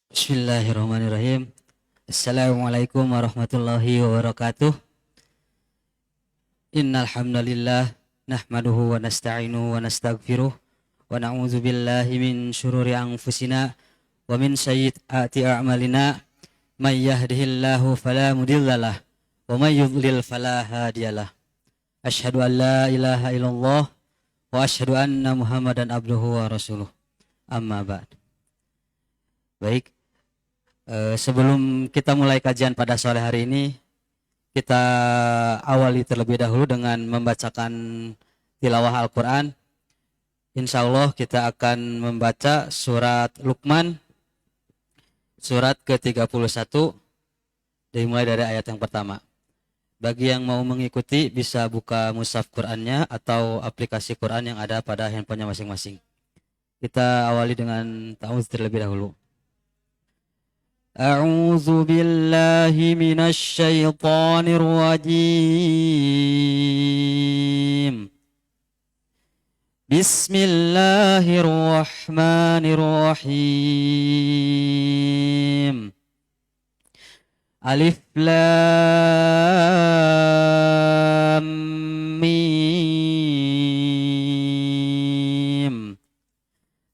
Bismillahirrahmanirrahim. Assalamualaikum warahmatullahi wabarakatuh. Innal hamdalillah nahmaduhu wa nasta'inuhu wa nastaghfiruh wa na'udzu billahi min syururi anfusina wa min sayyiati a'malina may yahdihillahu fala mudhillalah wa may yudlil fala hadiyalah. Asyhadu an la ilaha illallah wa asyhadu anna Muhammadan abduhu wa rasuluh. Amma ba'd. Baik, sebelum kita mulai kajian pada sore hari ini, kita awali terlebih dahulu dengan membacakan tilawah Al-Quran. Insya Allah kita akan membaca surat Luqman, surat ke-31, dimulai dari ayat yang pertama. Bagi yang mau mengikuti bisa buka mushaf Qurannya atau aplikasi Quran yang ada pada handphonenya masing-masing. Kita awali dengan ta'awudz terlebih dahulu. أعوذ بالله من الشيطان الرجيم بسم الله الرحمن الرحيم ألف لام ميم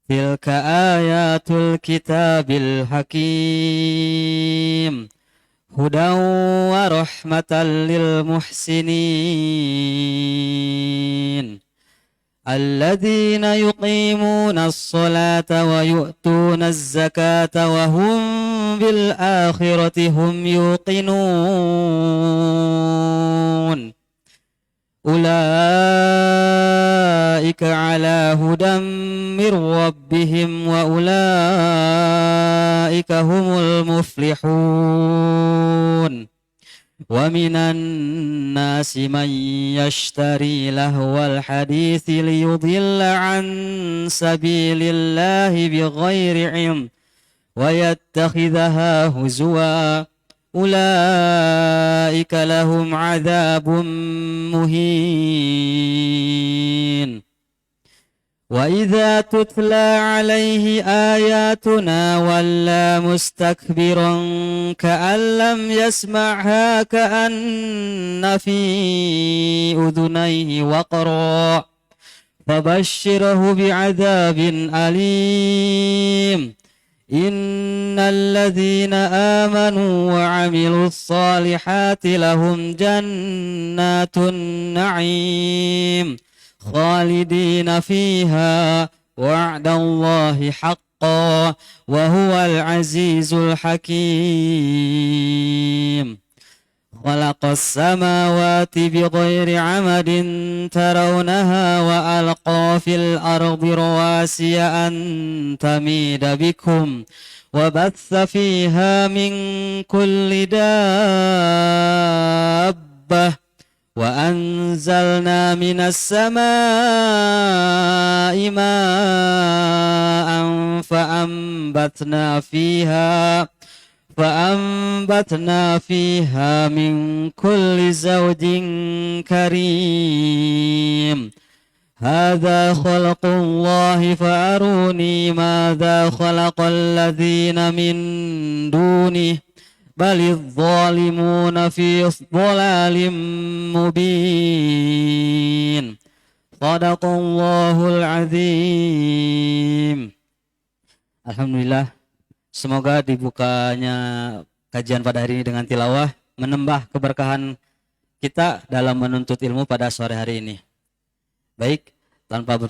تلك آيات الكتاب الحكيم هدى ورحمة للمحسنين الذين يقيمون الصلاة ويؤتون الزكاة وهم بالآخرة هم يوقنون أولئك على هدى من ربهم وأولئك هم المفلحون ومن الناس من يشتري لهو الحديث ليضل عن سبيل الله بغير علم ويتخذها هزوا أولئك لهم عذاب مهين وإذا تتلى عليه آياتنا ولى مستكبرا كأن لم يسمعها كأن في أذنيه وقرا فبشره بعذاب أليم إن الذين آمنوا وعملوا الصالحات لهم جنات النعيم خالدين فيها وعد الله حقا وهو العزيز الحكيم خلق السماوات بغير عمد ترونها وألقى في الأرض رواسي أن تميد بكم وبث فيها من كل دابة وأنزلنا من السماء ماء فأنبتنا فيها من كل زوج كريم هذا خلق الله فأروني ماذا خلق الذين من دونه بل الظالمون في ضلال مبين صدق الله العظيم. Alhamdulillah, semoga dibukanya kajian pada hari ini dengan tilawah menambah keberkahan kita dalam menuntut ilmu pada sore hari ini. Baik, tanpa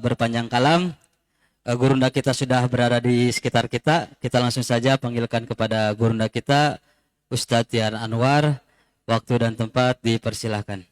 berpanjang kalam, gurunda kita sudah berada di sekitar kita. Kita langsung saja panggilkan kepada gurunda kita, Ustadz Tiar Anwar. Waktu dan tempat dipersilahkan.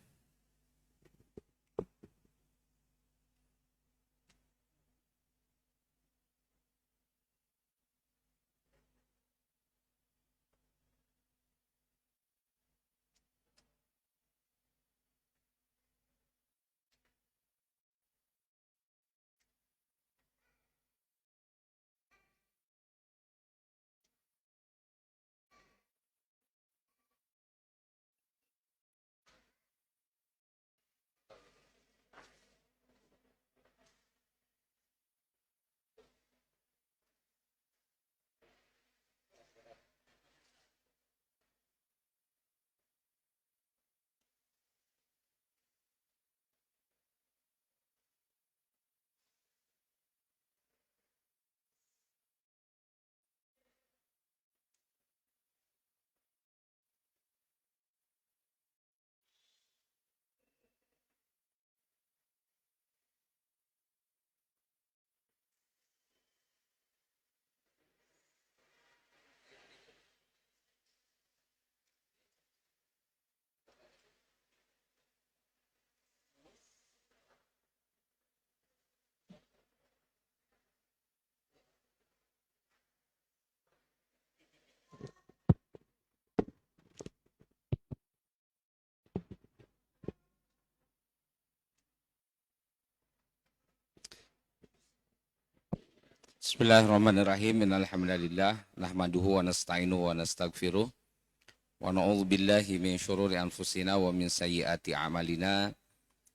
Bismillahirrahmanirrahim. Innalhamdalillah nahmaduhu wa nasta'inu wa nastaghfiruh wa na'udzu billahi min syururi anfusina wa min sayyiati a'malina.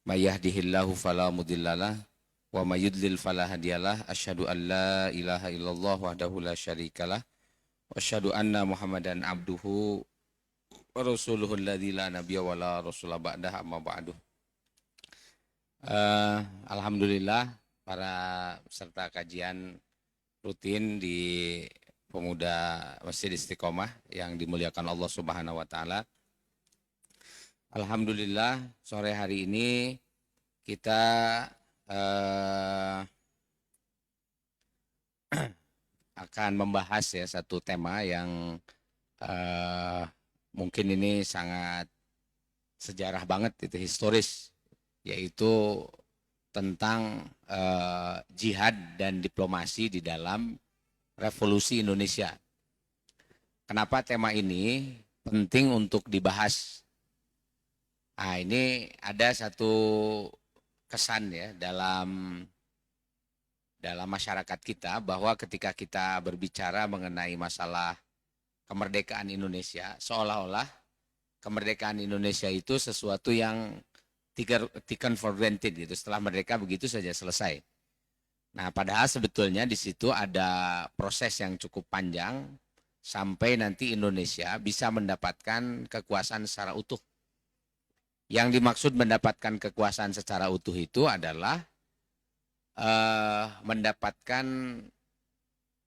May yahdihillahu fala mudhillalah wa may yudlil fala hadiyalah. Asyhadu an la ilaha illallah wahdahu la syarikalah wa asyhadu anna Muhammadan abduhu wa rasuluhu alladzi la nabiyya wa la rasula ba'dahu amma ba'du. Alhamdulillah para peserta kajian rutin di Pemuda Masjid Istiqomah yang dimuliakan Allah Subhanahu wa taala. Alhamdulillah sore hari ini kita akan membahas ya satu tema yang mungkin ini sangat sejarah banget, itu historis, yaitu tentang jihad dan diplomasi di dalam revolusi Indonesia. Kenapa tema ini penting untuk dibahas? Nah, ini ada satu kesan ya dalam masyarakat kita, bahwa ketika kita berbicara mengenai masalah kemerdekaan Indonesia, seolah-olah kemerdekaan Indonesia itu sesuatu yang taken for granted gitu. Setelah mereka begitu saja selesai. Nah, padahal sebetulnya di situ ada proses yang cukup panjang sampai nanti Indonesia bisa mendapatkan kekuasaan secara utuh. Yang dimaksud mendapatkan kekuasaan secara utuh itu adalah mendapatkan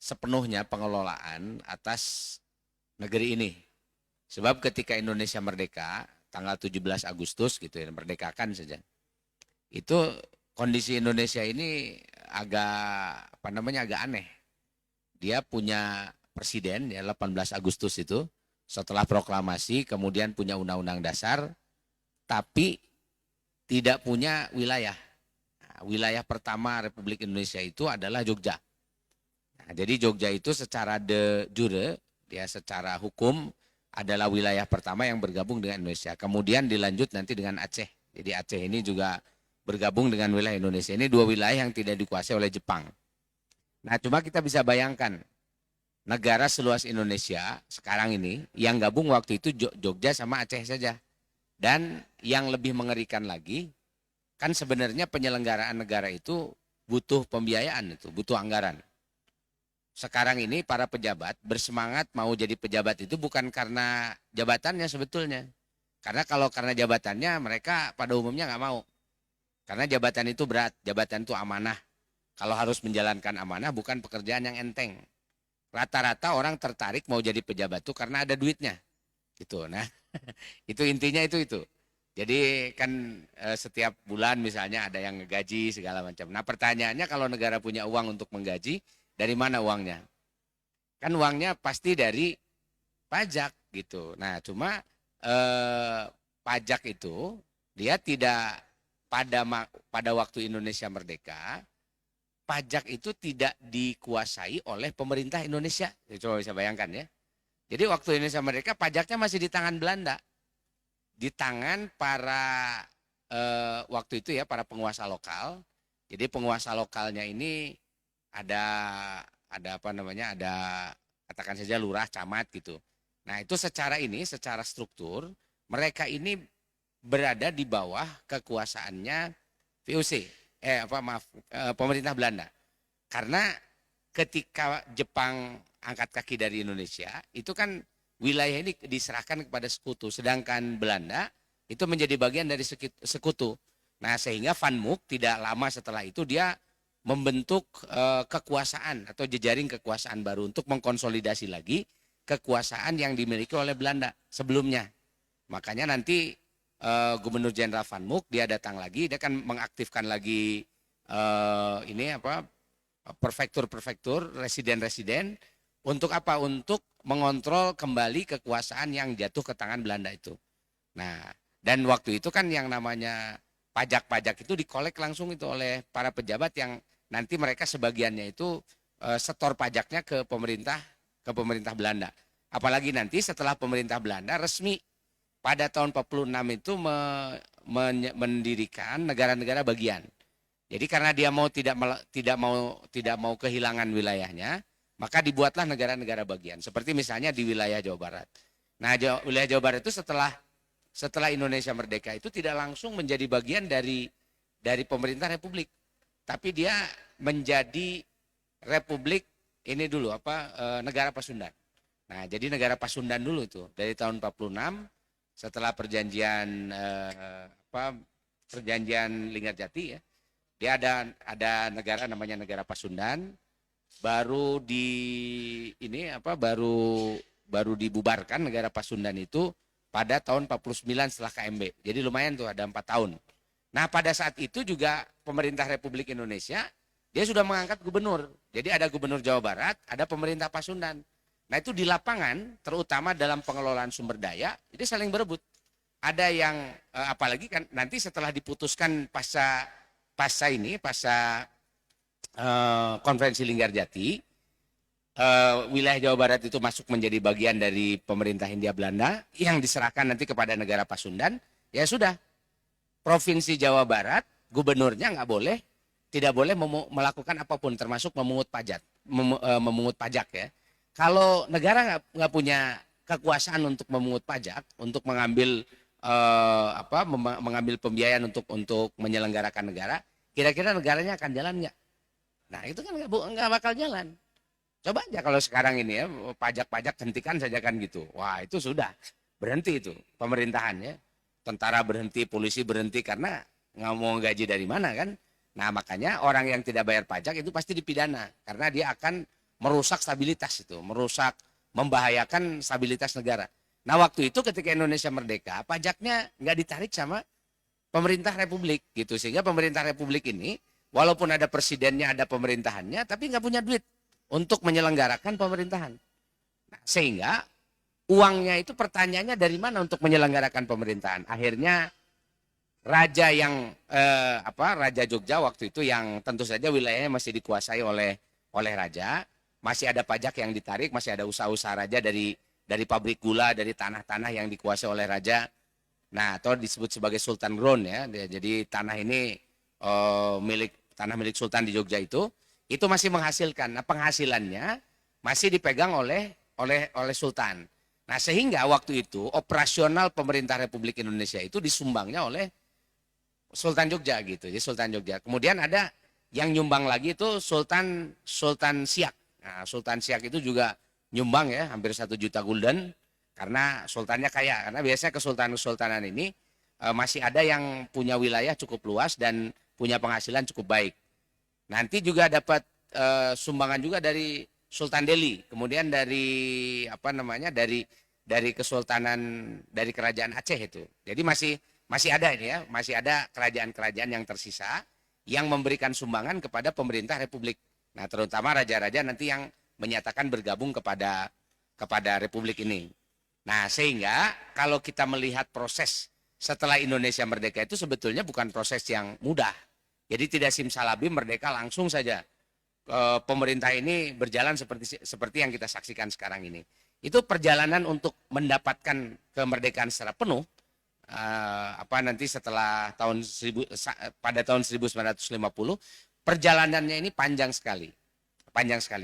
sepenuhnya pengelolaan atas negeri ini. Sebab ketika Indonesia merdeka tanggal 17 Agustus gitu ya, merdekakan saja. Itu kondisi Indonesia ini agak agak aneh. Dia punya presiden ya 18 Agustus itu, setelah proklamasi kemudian punya undang-undang dasar, tapi tidak punya wilayah. Nah, wilayah pertama Republik Indonesia itu adalah Jogja. Nah, jadi Jogja itu secara de jure, dia secara hukum adalah wilayah pertama yang bergabung dengan Indonesia. Kemudian dilanjut nanti dengan Aceh. Jadi Aceh ini juga bergabung dengan wilayah Indonesia. Ini dua wilayah yang tidak dikuasai oleh Jepang. Nah, cuma kita bisa bayangkan negara seluas Indonesia sekarang ini yang gabung waktu itu Jogja sama Aceh saja. Dan yang lebih mengerikan lagi, kan sebenarnya penyelenggaraan negara itu butuh pembiayaan, itu butuh anggaran. Sekarang ini para pejabat bersemangat mau jadi pejabat itu bukan karena jabatannya sebetulnya. Karena kalau karena jabatannya mereka pada umumnya nggak mau. Karena jabatan itu berat, jabatan itu amanah. Kalau harus menjalankan amanah bukan pekerjaan yang enteng. Rata-rata orang tertarik mau jadi pejabat itu karena ada duitnya. Gitu. Nah, itu intinya itu. Jadi kan setiap bulan misalnya ada yang ngegaji segala macam. Nah, pertanyaannya kalau negara punya uang untuk menggaji, dari mana uangnya? Kan uangnya pasti dari pajak gitu. Nah, cuma pajak itu dia tidak pada waktu Indonesia merdeka, pajak itu tidak dikuasai oleh pemerintah Indonesia. Coba bisa bayangkan ya. Jadi waktu Indonesia merdeka pajaknya masih di tangan Belanda. Di tangan para waktu itu ya para penguasa lokal. Jadi penguasa lokalnya ini ada ada katakan saja lurah, camat gitu. Nah, itu secara struktur mereka ini berada di bawah kekuasaannya VOC, pemerintah Belanda. Karena ketika Jepang angkat kaki dari Indonesia, itu kan wilayah ini diserahkan kepada sekutu, sedangkan Belanda itu menjadi bagian dari sekutu. Nah, sehingga Van Mook tidak lama setelah itu dia membentuk kekuasaan atau jejaring kekuasaan baru untuk mengkonsolidasi lagi kekuasaan yang dimiliki oleh Belanda sebelumnya. Makanya nanti Gubernur Jenderal Van Mook dia datang lagi, dia kan mengaktifkan lagi prefektur, residen-residen untuk apa? Untuk mengontrol kembali kekuasaan yang jatuh ke tangan Belanda itu. Nah, dan waktu itu kan yang namanya pajak-pajak itu dikolek langsung itu oleh para pejabat yang nanti mereka sebagiannya itu setor pajaknya ke pemerintah Belanda. Apalagi nanti setelah pemerintah Belanda resmi pada tahun 46 itu mendirikan negara-negara bagian. Jadi karena dia mau tidak mau kehilangan wilayahnya, maka dibuatlah negara-negara bagian. Seperti misalnya di wilayah Jawa Barat. Nah, wilayah Jawa Barat itu setelah Indonesia merdeka itu tidak langsung menjadi bagian dari pemerintah republik, tapi dia menjadi republik ini dulu negara Pasundan. Nah, jadi negara Pasundan dulu itu dari tahun 46 setelah perjanjian Linggarjati ya. Dia ada negara namanya negara Pasundan, baru baru dibubarkan negara Pasundan itu pada tahun 49 setelah KMB. Jadi lumayan tuh ada 4 tahun. Nah, pada saat itu juga pemerintah Republik Indonesia dia sudah mengangkat gubernur. Jadi ada gubernur Jawa Barat, ada pemerintah Pasundan. Nah, itu di lapangan terutama dalam pengelolaan sumber daya, itu saling berebut. Ada yang apalagi kan nanti setelah diputuskan pasca konferensi Linggarjati, wilayah Jawa Barat itu masuk menjadi bagian dari pemerintah Hindia Belanda yang diserahkan nanti kepada negara Pasundan. Ya sudah, Provinsi Jawa Barat gubernurnya tidak boleh melakukan apapun termasuk memungut pajak ya. Kalau negara nggak punya kekuasaan untuk memungut pajak, untuk mengambil mengambil pembiayaan untuk menyelenggarakan negara, kira-kira negaranya akan jalan nggak? Nah, itu kan nggak bakal jalan. Coba aja kalau sekarang ini ya, pajak-pajak hentikan saja kan gitu. Wah, itu sudah berhenti itu pemerintahan ya. Tentara berhenti, polisi berhenti karena nggak mau gaji dari mana kan. Nah, makanya orang yang tidak bayar pajak itu pasti dipidana karena dia akan merusak stabilitas itu, membahayakan stabilitas negara. Nah, waktu itu ketika Indonesia merdeka, pajaknya nggak ditarik sama pemerintah republik gitu, sehingga pemerintah republik ini walaupun ada presidennya, ada pemerintahannya, tapi nggak punya duit untuk menyelenggarakan pemerintahan. Nah, sehingga uangnya itu pertanyaannya dari mana untuk menyelenggarakan pemerintahan. Akhirnya raja Raja Jogja waktu itu yang tentu saja wilayahnya masih dikuasai oleh raja, masih ada pajak yang ditarik, masih ada usaha-usaha raja dari pabrik gula, dari tanah-tanah yang dikuasai oleh raja. Nah, atau disebut sebagai Sultan Ground ya. Jadi tanah ini tanah milik Sultan di Jogja itu masih menghasilkan. Nah, penghasilannya masih dipegang oleh Sultan. Nah, sehingga waktu itu operasional pemerintah Republik Indonesia itu disumbangnya oleh Sultan Jogja gitu. Jadi Sultan Jogja. Kemudian ada yang nyumbang lagi itu Sultan Siak. Nah, Sultan Siak itu juga nyumbang ya hampir 1 juta gulden karena sultannya kaya. Karena biasanya kesultanan ini masih ada yang punya wilayah cukup luas dan punya penghasilan cukup baik. Nanti juga dapat sumbangan juga dari Sultan Delhi, kemudian dari dari kesultanan dari kerajaan Aceh itu. Jadi masih ada ini ya, masih ada kerajaan-kerajaan yang tersisa yang memberikan sumbangan kepada pemerintah republik. Nah, terutama raja-raja nanti yang menyatakan bergabung kepada republik ini. Nah, sehingga kalau kita melihat proses setelah Indonesia merdeka itu sebetulnya bukan proses yang mudah. Jadi tidak simsalabim merdeka langsung saja pemerintah ini berjalan seperti yang kita saksikan sekarang ini. Itu perjalanan untuk mendapatkan kemerdekaan secara penuh nanti setelah pada tahun 1950 perjalanannya ini panjang sekali.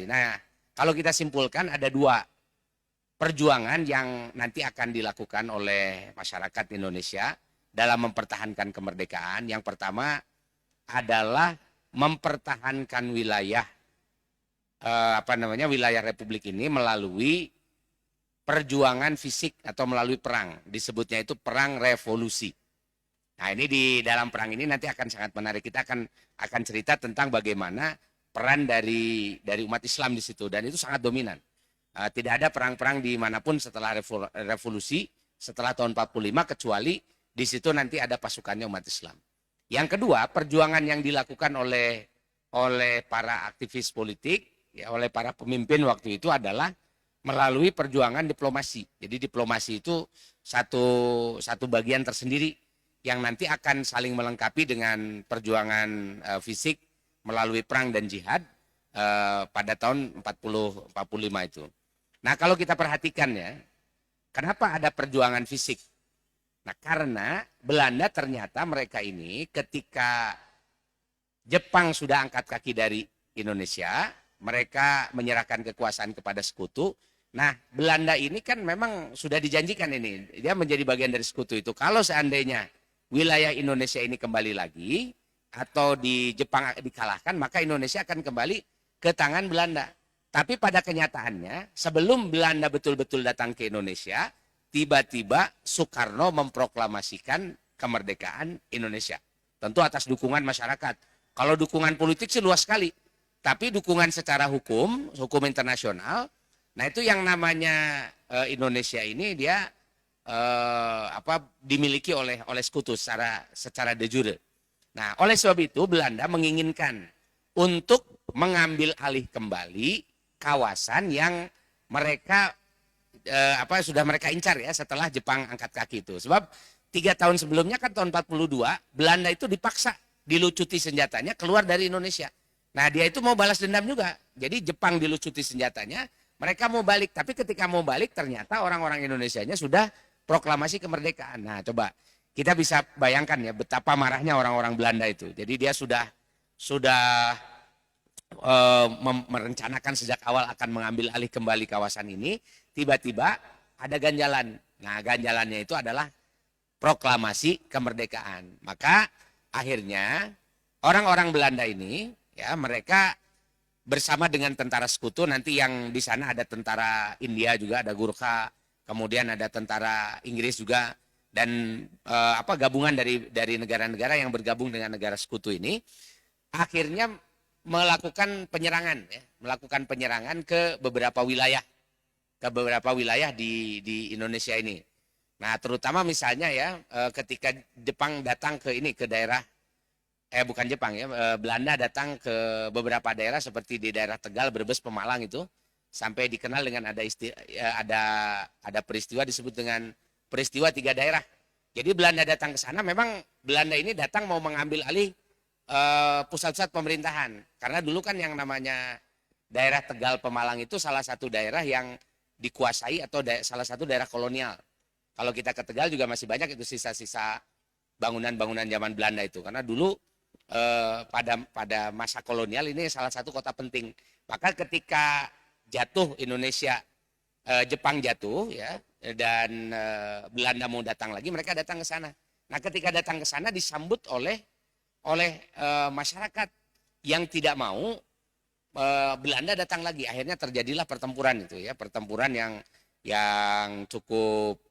Nah, kalau kita simpulkan ada 2 perjuangan yang nanti akan dilakukan oleh masyarakat Indonesia dalam mempertahankan kemerdekaan. Yang pertama adalah mempertahankan wilayah wilayah republik ini melalui perjuangan fisik atau melalui perang. Disebutnya itu perang revolusi. Nah, ini di dalam perang ini nanti akan sangat menarik. Kita akan cerita tentang bagaimana peran dari umat Islam di situ dan itu sangat dominan. Tidak ada perang-perang dimanapun setelah revolusi setelah tahun 45 kecuali di situ nanti ada pasukannya umat Islam. Yang kedua, perjuangan yang dilakukan oleh para aktivis politik, ya, oleh para pemimpin waktu itu adalah melalui perjuangan diplomasi. Jadi diplomasi itu satu bagian tersendiri yang nanti akan saling melengkapi dengan perjuangan fisik melalui perang dan jihad pada tahun 45 itu. Nah, kalau kita perhatikan ya, kenapa ada perjuangan fisik? Nah, karena Belanda ternyata mereka ini ketika Jepang sudah angkat kaki dari Indonesia, mereka menyerahkan kekuasaan kepada sekutu. Nah, Belanda ini kan memang sudah dijanjikan ini, dia menjadi bagian dari sekutu itu. Kalau seandainya wilayah Indonesia ini kembali lagi, atau di Jepang dikalahkan, maka Indonesia akan kembali ke tangan Belanda. Tapi pada kenyataannya, sebelum Belanda betul-betul datang ke Indonesia, tiba-tiba Soekarno memproklamasikan kemerdekaan Indonesia. Tentu atas dukungan masyarakat. Kalau dukungan politik sih luas sekali. Tapi dukungan secara hukum internasional, nah itu yang namanya Indonesia ini dia dimiliki oleh sekutu secara de jure. Nah, oleh sebab itu Belanda menginginkan untuk mengambil alih kembali kawasan yang mereka sudah mereka incar ya setelah Jepang angkat kaki itu. Sebab 3 tahun sebelumnya kan tahun 42 Belanda itu dipaksa dilucuti senjatanya keluar dari Indonesia. Nah, dia itu mau balas dendam juga. Jadi Jepang dilucuti senjatanya, mereka mau balik. Tapi ketika mau balik ternyata orang-orang Indonesianya sudah proklamasi kemerdekaan. Nah, coba kita bisa bayangkan ya betapa marahnya orang-orang Belanda itu. Jadi dia sudah merencanakan sejak awal akan mengambil alih kembali kawasan ini, tiba-tiba ada ganjalan. Nah, ganjalannya itu adalah proklamasi kemerdekaan. Maka akhirnya orang-orang Belanda ini ya mereka bersama dengan tentara sekutu, nanti yang di sana ada tentara India juga, ada Gurkha, kemudian ada tentara Inggris juga, dan gabungan dari negara-negara yang bergabung dengan negara sekutu ini akhirnya melakukan penyerangan ke beberapa wilayah di Indonesia ini. Nah, terutama misalnya ya ketika Jepang datang ke daerah Belanda datang ke beberapa daerah seperti di daerah Tegal, Brebes, Pemalang itu, sampai dikenal dengan ada peristiwa disebut dengan peristiwa 3 daerah. Jadi Belanda datang ke sana, memang Belanda ini datang mau mengambil alih pusat-pusat pemerintahan. Karena dulu kan yang namanya daerah Tegal, Pemalang itu salah satu daerah yang dikuasai atau salah satu daerah kolonial. Kalau kita ke Tegal juga masih banyak itu sisa-sisa bangunan-bangunan zaman Belanda itu. Karena dulu pada masa kolonial ini salah satu kota penting. Maka ketika jatuh Indonesia, Jepang jatuh ya, dan Belanda mau datang lagi, mereka datang ke sana. Nah, ketika datang ke sana disambut oleh masyarakat yang tidak mau Belanda datang lagi. Akhirnya terjadilah pertempuran itu ya, pertempuran yang cukup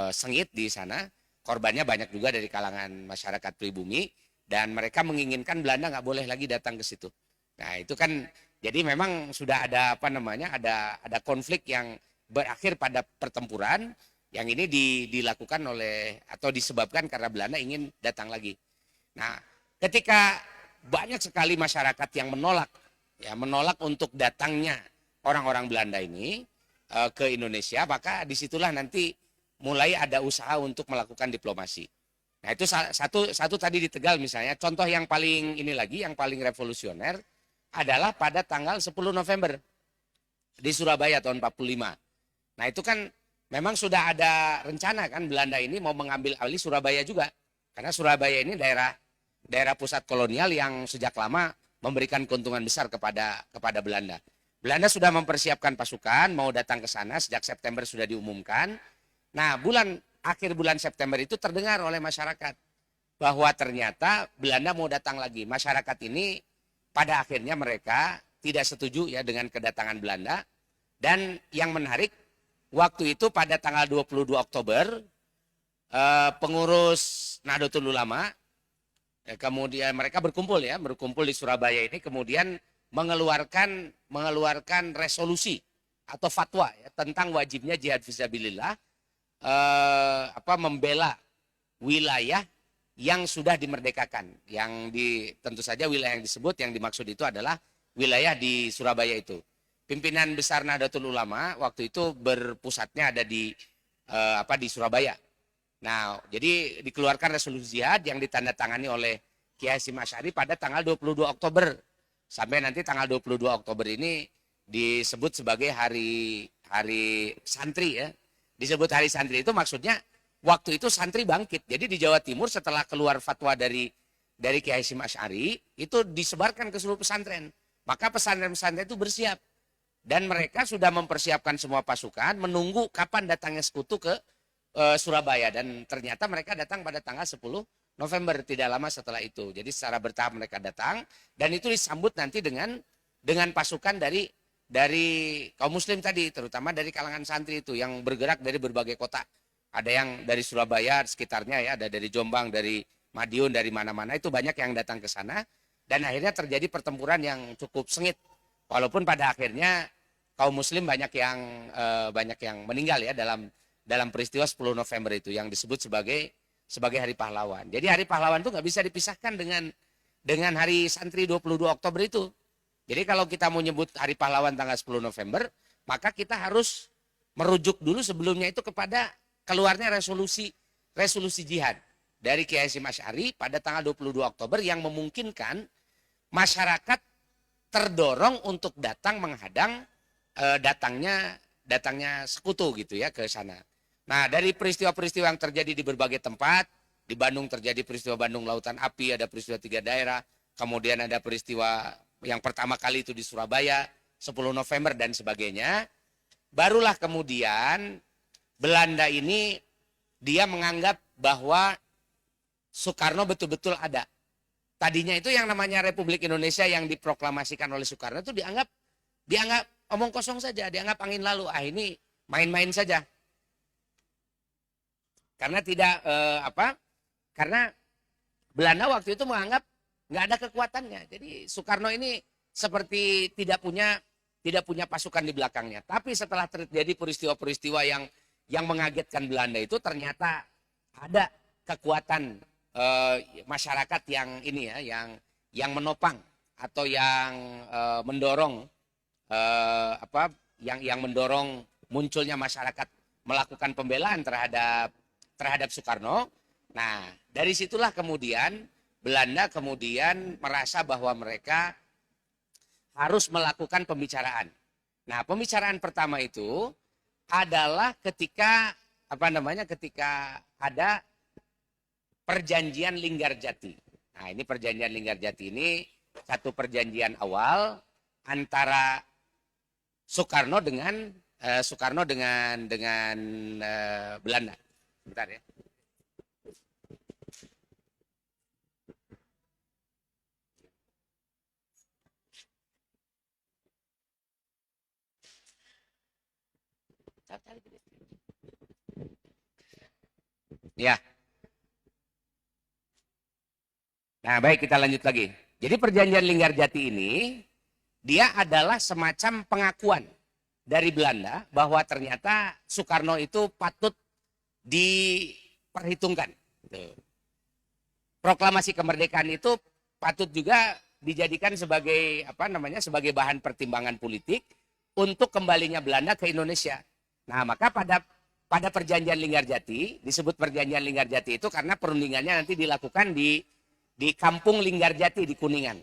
sengit di sana. Korbannya banyak juga dari kalangan masyarakat pribumi, dan mereka menginginkan Belanda nggak boleh lagi datang ke situ. Nah, itu kan jadi memang sudah ada ada konflik yang berakhir pada pertempuran yang ini dilakukan atau disebabkan karena Belanda ingin datang lagi. Nah, ketika banyak sekali masyarakat yang menolak untuk datangnya orang-orang Belanda ini ke Indonesia, maka disitulah nanti mulai ada usaha untuk melakukan diplomasi. Nah, itu satu tadi di Tegal misalnya. Contoh yang paling yang paling revolusioner adalah pada tanggal 10 November di Surabaya tahun 45. Nah, itu kan memang sudah ada rencana kan Belanda ini mau mengambil alih Surabaya juga. Karena Surabaya ini daerah pusat kolonial yang sejak lama memberikan keuntungan besar kepada Belanda. Belanda sudah mempersiapkan pasukan mau datang ke sana, sejak September sudah diumumkan. Nah, akhir bulan September itu terdengar oleh masyarakat bahwa ternyata Belanda mau datang lagi. Masyarakat ini pada akhirnya mereka tidak setuju ya dengan kedatangan Belanda. Dan yang menarik, waktu itu pada tanggal 22 Oktober pengurus Nahdlatul Ulama kemudian mereka berkumpul di Surabaya ini, kemudian mengeluarkan resolusi atau fatwa ya, tentang wajibnya jihad fisabilillah, membela wilayah yang sudah dimerdekakan. Tentu saja wilayah yang disebut, yang dimaksud itu adalah wilayah di Surabaya itu. Pimpinan besar Nahdlatul Ulama waktu itu berpusatnya ada di Surabaya. Nah, jadi dikeluarkan resolusi jihad yang ditandatangani oleh Kiai Hasyim Asy'ari pada tanggal 22 Oktober. Sampai nanti tanggal 22 Oktober ini disebut sebagai hari santri ya. Disebut hari santri itu maksudnya waktu itu santri bangkit. Jadi di Jawa Timur setelah keluar fatwa dari dari Kiai Hasyim Asy'ari itu disebarkan ke seluruh pesantren. Maka pesantren-pesantren itu bersiap. Dan mereka sudah mempersiapkan semua pasukan, menunggu kapan datangnya sekutu ke Surabaya. Dan ternyata mereka datang pada tanggal 10 November, tidak lama setelah itu. Jadi secara bertahap mereka datang, dan itu disambut nanti dengan pasukan dari kaum muslim tadi, terutama dari kalangan santri itu yang bergerak dari berbagai kota. Ada yang dari Surabaya sekitarnya ya, ada dari Jombang, dari Madiun, dari mana-mana, itu banyak yang datang ke sana. Dan akhirnya terjadi pertempuran yang cukup sengit. Walaupun pada akhirnya kaum muslim banyak yang meninggal ya dalam peristiwa 10 November itu yang disebut sebagai Hari Pahlawan. Jadi Hari Pahlawan itu nggak bisa dipisahkan dengan Hari Santri 22 Oktober itu. Jadi kalau kita mau nyebut Hari Pahlawan tanggal 10 November, maka kita harus merujuk dulu sebelumnya itu kepada keluarnya resolusi jihad dari Kiai Hasyim Asy'ari pada tanggal 22 Oktober yang memungkinkan masyarakat terdorong untuk datang menghadang datangnya sekutu gitu ya ke sana. Nah, dari peristiwa-peristiwa yang terjadi di berbagai tempat, di Bandung terjadi peristiwa Bandung Lautan Api, ada peristiwa 3 daerah, kemudian ada peristiwa yang pertama kali itu di Surabaya, 10 November dan sebagainya. Barulah kemudian Belanda ini dia menganggap bahwa Soekarno betul-betul ada. Tadinya itu yang namanya Republik Indonesia yang diproklamasikan oleh Soekarno itu dianggap omong kosong saja, dianggap angin lalu. Ah, ini main-main saja. Karena karena Belanda waktu itu menganggap nggak ada kekuatannya. Jadi Soekarno ini seperti tidak punya pasukan di belakangnya. Tapi setelah terjadi peristiwa-peristiwa yang mengagetkan Belanda itu, ternyata ada kekuatan masyarakat yang ini ya, yang menopang atau yang mendorong yang mendorong munculnya masyarakat melakukan pembelaan terhadap Soekarno. Nah, dari situlah kemudian Belanda merasa bahwa mereka harus melakukan pembicaraan. Nah, pembicaraan pertama itu adalah ketika ada Perjanjian Linggarjati. Nah, ini Perjanjian Linggarjati ini satu perjanjian awal antara Soekarno dengan Belanda. Sebentar ya. Ya. Nah, baik, kita lanjut lagi. Jadi Perjanjian Linggarjati ini dia adalah semacam pengakuan dari Belanda bahwa ternyata Soekarno itu patut diperhitungkan. Proklamasi kemerdekaan itu patut juga dijadikan sebagai sebagai bahan pertimbangan politik untuk kembalinya Belanda ke Indonesia. Nah, maka pada Perjanjian Linggarjati, disebut Perjanjian Linggarjati itu karena perundingannya nanti dilakukan di Kampung Linggarjati di Kuningan.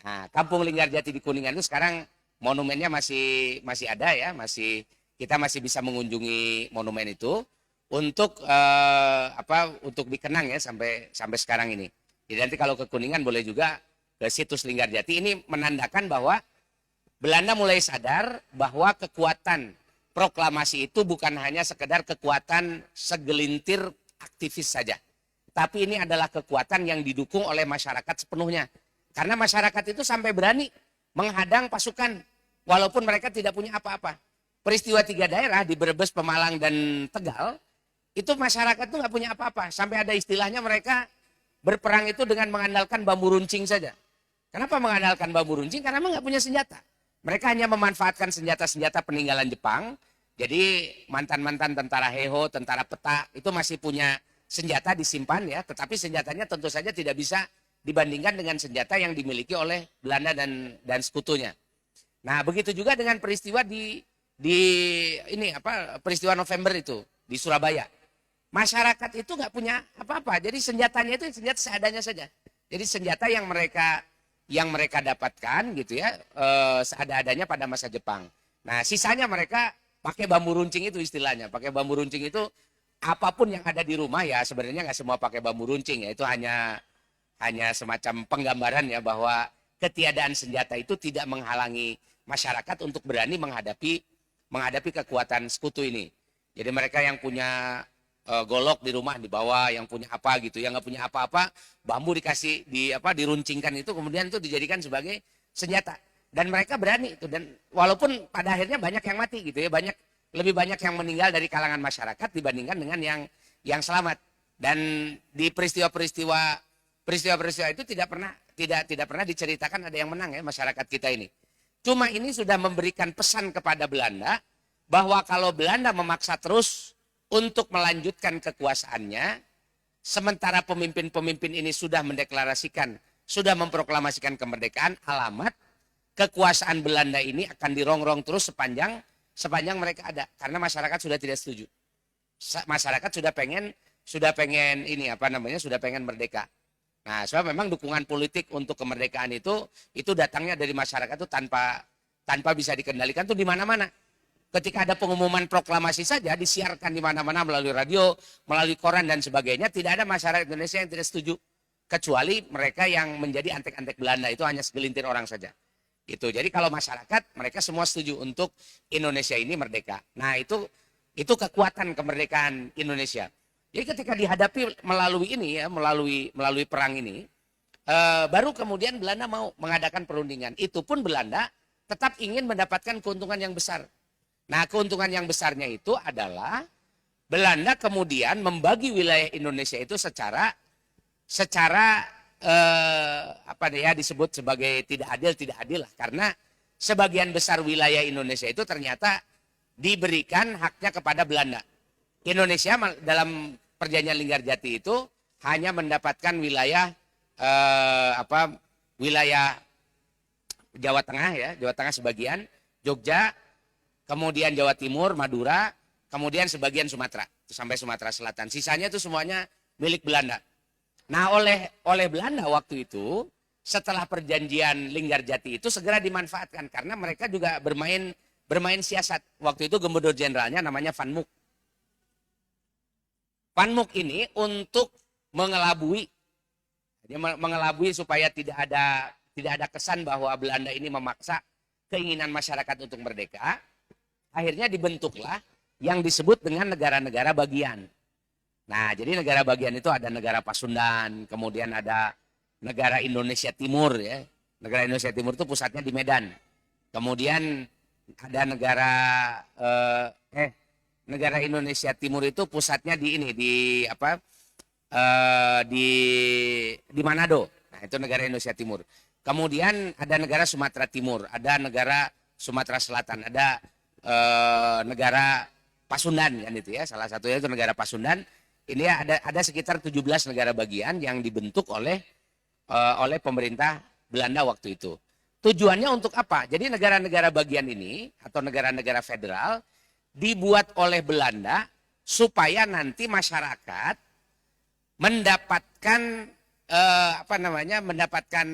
Nah, Kampung Linggarjati di Kuningan itu sekarang monumennya masih ada ya, kita masih bisa mengunjungi monumen itu untuk untuk dikenang ya sampai sekarang ini. Jadi nanti kalau ke Kuningan boleh juga ke situs Linggarjati. Ini menandakan bahwa Belanda mulai sadar bahwa kekuatan proklamasi itu bukan hanya sekedar kekuatan segelintir aktivis saja. Tapi ini adalah kekuatan yang didukung oleh masyarakat sepenuhnya. Karena masyarakat itu sampai berani menghadang pasukan walaupun mereka tidak punya apa-apa. Peristiwa 3 daerah di Brebes, Pemalang, dan Tegal, itu masyarakat itu nggak punya apa-apa. Sampai ada istilahnya mereka berperang itu dengan mengandalkan bambu runcing saja. Kenapa mengandalkan bambu runcing? Karena memang nggak punya senjata. Mereka hanya memanfaatkan senjata-senjata peninggalan Jepang. Jadi mantan-mantan tentara Heiho, tentara peta itu masih punya senjata disimpan ya, tetapi senjatanya tentu saja tidak bisa dibandingkan dengan senjata yang dimiliki oleh Belanda dan sekutunya. Nah, begitu juga dengan peristiwa peristiwa November itu di Surabaya. Masyarakat itu nggak punya apa-apa, jadi senjatanya itu senjata seadanya saja. Jadi senjata yang mereka dapatkan gitu ya, seada-adanya pada masa Jepang. Nah, sisanya mereka pakai bambu runcing itu istilahnya, pakai bambu runcing itu apapun yang ada di rumah ya, sebenarnya nggak semua pakai bambu runcing ya, itu hanya hanya semacam penggambaran ya bahwa ketiadaan senjata itu tidak menghalangi masyarakat untuk berani menghadapi kekuatan sekutu ini. Jadi mereka yang punya golok di rumah dibawa, yang punya apa gitu, yang nggak punya apa-apa, bambu dikasih diruncingkan itu kemudian itu dijadikan sebagai senjata. Dan mereka berani itu, dan walaupun pada akhirnya banyak yang mati gitu ya, lebih banyak yang meninggal dari kalangan masyarakat dibandingkan dengan yang selamat. Dan di peristiwa-peristiwa itu tidak pernah diceritakan ada yang menang ya masyarakat kita ini. Cuma ini sudah memberikan pesan kepada Belanda bahwa kalau Belanda memaksa terus untuk melanjutkan kekuasaannya, sementara pemimpin-pemimpin ini sudah mendeklarasikan, sudah memproklamasikan kemerdekaan, alamat kekuasaan Belanda ini akan dirongrong terus sepanjang mereka ada, karena masyarakat sudah tidak setuju. Masyarakat sudah pengen sudah pengen merdeka. Nah, sebab memang dukungan politik untuk kemerdekaan itu datangnya dari masyarakat itu tanpa bisa dikendalikan tuh di mana-mana. Ketika ada pengumuman proklamasi saja disiarkan di mana-mana melalui radio, melalui koran dan sebagainya, tidak ada masyarakat Indonesia yang tidak setuju, kecuali mereka yang menjadi antek-antek Belanda, itu hanya segelintir orang saja. Gitu. Jadi kalau masyarakat mereka semua setuju untuk Indonesia ini merdeka. Nah, itu kekuatan kemerdekaan Indonesia. Jadi ketika dihadapi melalui perang ini, baru kemudian Belanda mau mengadakan perundingan. Itu pun Belanda tetap ingin mendapatkan keuntungan yang besar. Nah, keuntungan yang besarnya itu adalah Belanda kemudian membagi wilayah Indonesia itu secara disebut sebagai tidak adil lah, karena sebagian besar wilayah Indonesia itu ternyata diberikan haknya kepada Belanda. Indonesia dalam perjanjian Linggarjati itu hanya mendapatkan wilayah Jawa Tengah sebagian, Jogja, kemudian Jawa Timur, Madura, kemudian sebagian Sumatera sampai Sumatera Selatan. Sisanya itu semuanya milik Belanda. Nah, oleh Belanda waktu itu setelah perjanjian Linggarjati itu segera dimanfaatkan karena mereka juga bermain siasat. Waktu itu gubernur jenderalnya namanya Van Mook. Van Mook ini untuk mengelabui supaya tidak ada kesan bahwa Belanda ini memaksa keinginan masyarakat untuk merdeka. Akhirnya dibentuklah yang disebut dengan negara-negara bagian. Nah, jadi negara bagian itu ada negara Pasundan, kemudian ada negara Indonesia Timur ya. Negara Indonesia Timur itu pusatnya di Medan. Kemudian ada negara Indonesia Timur itu pusatnya di Manado. Nah, itu negara Indonesia Timur. Kemudian ada negara Sumatera Timur, ada negara Sumatera Selatan, ada negara Pasundan kan itu ya. Salah satunya itu negara Pasundan. Ini ada sekitar 17 negara bagian yang dibentuk oleh pemerintah Belanda waktu itu. Tujuannya untuk apa? Jadi negara-negara bagian ini atau negara-negara federal dibuat oleh Belanda supaya nanti masyarakat mendapatkan mendapatkan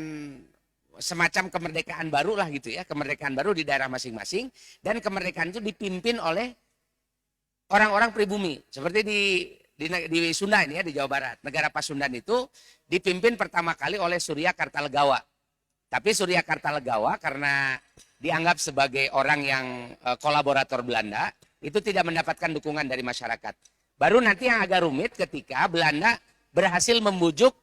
semacam kemerdekaan baru lah gitu ya, kemerdekaan baru di daerah masing-masing, dan kemerdekaan itu dipimpin oleh orang-orang pribumi seperti di Sunda ini ya, di Jawa Barat. Negara Pasundan itu dipimpin pertama kali oleh Surya Kartalegawa. Tapi Surya Kartalegawa karena dianggap sebagai orang yang kolaborator Belanda, itu tidak mendapatkan dukungan dari masyarakat. Baru nanti yang agak rumit ketika Belanda berhasil membujuk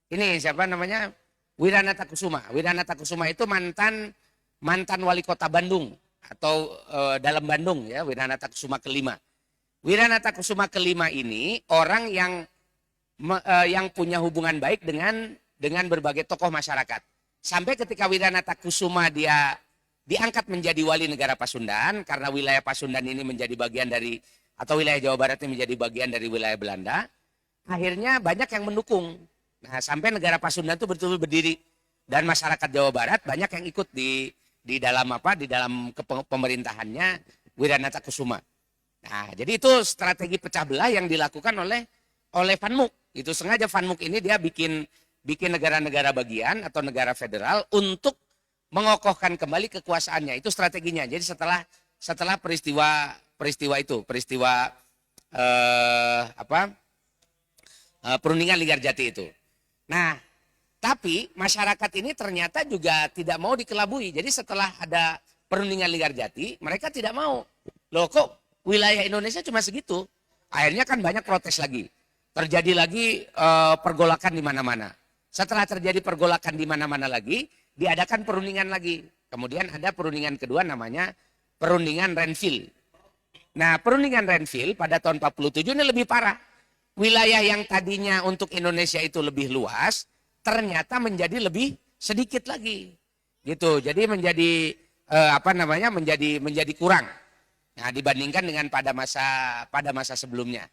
ini siapa namanya, Wiranata Kusuma. Wiranata Kusuma itu mantan wali kota Bandung atau dalam Bandung ya, Wiranata Kusuma kelima. Wiranata Kusuma kelima ini orang yang punya hubungan baik dengan berbagai tokoh masyarakat. Sampai ketika Wiranata Kusuma dia diangkat menjadi wali negara Pasundan karena wilayah Pasundan ini menjadi bagian dari, atau wilayah Jawa Barat ini menjadi bagian dari wilayah Belanda. Akhirnya banyak yang mendukung. Nah, sampai negara Pasundan itu betul-betul berdiri dan masyarakat Jawa Barat banyak yang ikut di dalam pemerintahannya Wiranata Kusuma. Nah, jadi itu strategi pecah belah yang dilakukan oleh Van Mook. Itu sengaja Van Mook ini dia bikin negara-negara bagian atau negara federal untuk mengokohkan kembali kekuasaannya. Itu strateginya. Jadi setelah peristiwa perundingan Linggarjati itu. Nah, tapi masyarakat ini ternyata juga tidak mau dikelabui. Jadi setelah ada perundingan Linggarjati, mereka tidak mau. Loh kok wilayah Indonesia cuma segitu? Akhirnya kan banyak protes lagi. Terjadi lagi pergolakan di mana-mana. Setelah terjadi pergolakan di mana-mana lagi, diadakan perundingan lagi. Kemudian ada perundingan kedua namanya perundingan Renville. Nah, perundingan Renville pada tahun 47 ini lebih parah. Wilayah yang tadinya untuk Indonesia itu lebih luas, ternyata menjadi lebih sedikit lagi. Gitu. Jadi menjadi menjadi kurang. Nah, dibandingkan dengan pada masa sebelumnya.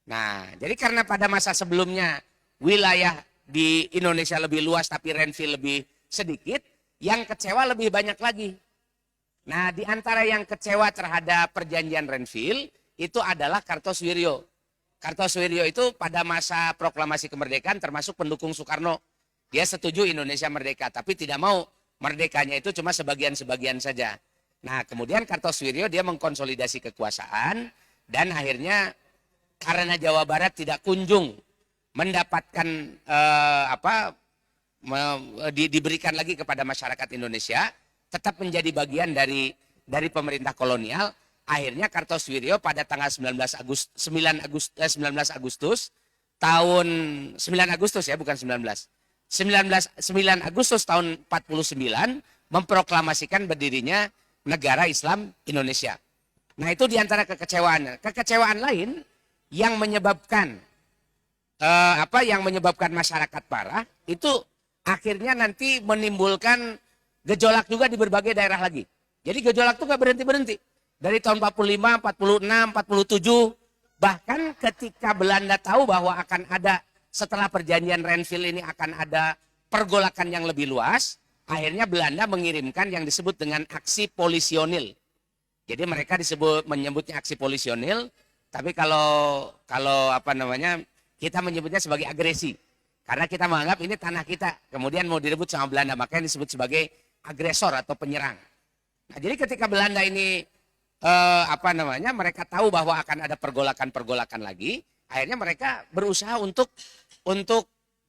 Nah, jadi karena pada masa sebelumnya wilayah di Indonesia lebih luas tapi Renville lebih sedikit, yang kecewa lebih banyak lagi. Nah, di antara yang kecewa terhadap perjanjian Renville itu adalah Kartosuwiryo. Kartosuwiryo itu pada masa proklamasi kemerdekaan termasuk pendukung Soekarno. Dia setuju Indonesia merdeka, tapi tidak mau merdekanya itu cuma sebagian-sebagian saja. Nah, kemudian Kartosuwiryo dia mengkonsolidasi kekuasaan dan akhirnya karena Jawa Barat tidak kunjung mendapatkan diberikan lagi kepada masyarakat Indonesia, tetap menjadi bagian dari pemerintah kolonial. Akhirnya Kartosuwiryo pada tanggal 19 Agustus tahun 9 Agustus ya, bukan 9 Agustus tahun 49 memproklamasikan berdirinya negara Islam Indonesia. Nah, itu diantara kekecewaan. Kekecewaan lain yang menyebabkan masyarakat parah itu akhirnya nanti menimbulkan gejolak juga di berbagai daerah lagi. Jadi gejolak itu gak berhenti-berhenti. Dari tahun 45, 46, 47, bahkan ketika Belanda tahu bahwa akan ada setelah perjanjian Renville ini akan ada pergolakan yang lebih luas, akhirnya Belanda mengirimkan yang disebut dengan aksi polisionil. Jadi mereka menyebutnya aksi polisionil, tapi kalau kita menyebutnya sebagai agresi. Karena kita menganggap ini tanah kita, kemudian mau direbut sama Belanda, makanya disebut sebagai agresor atau penyerang. Nah, jadi ketika Belanda ini mereka tahu bahwa akan ada pergolakan lagi, akhirnya mereka berusaha untuk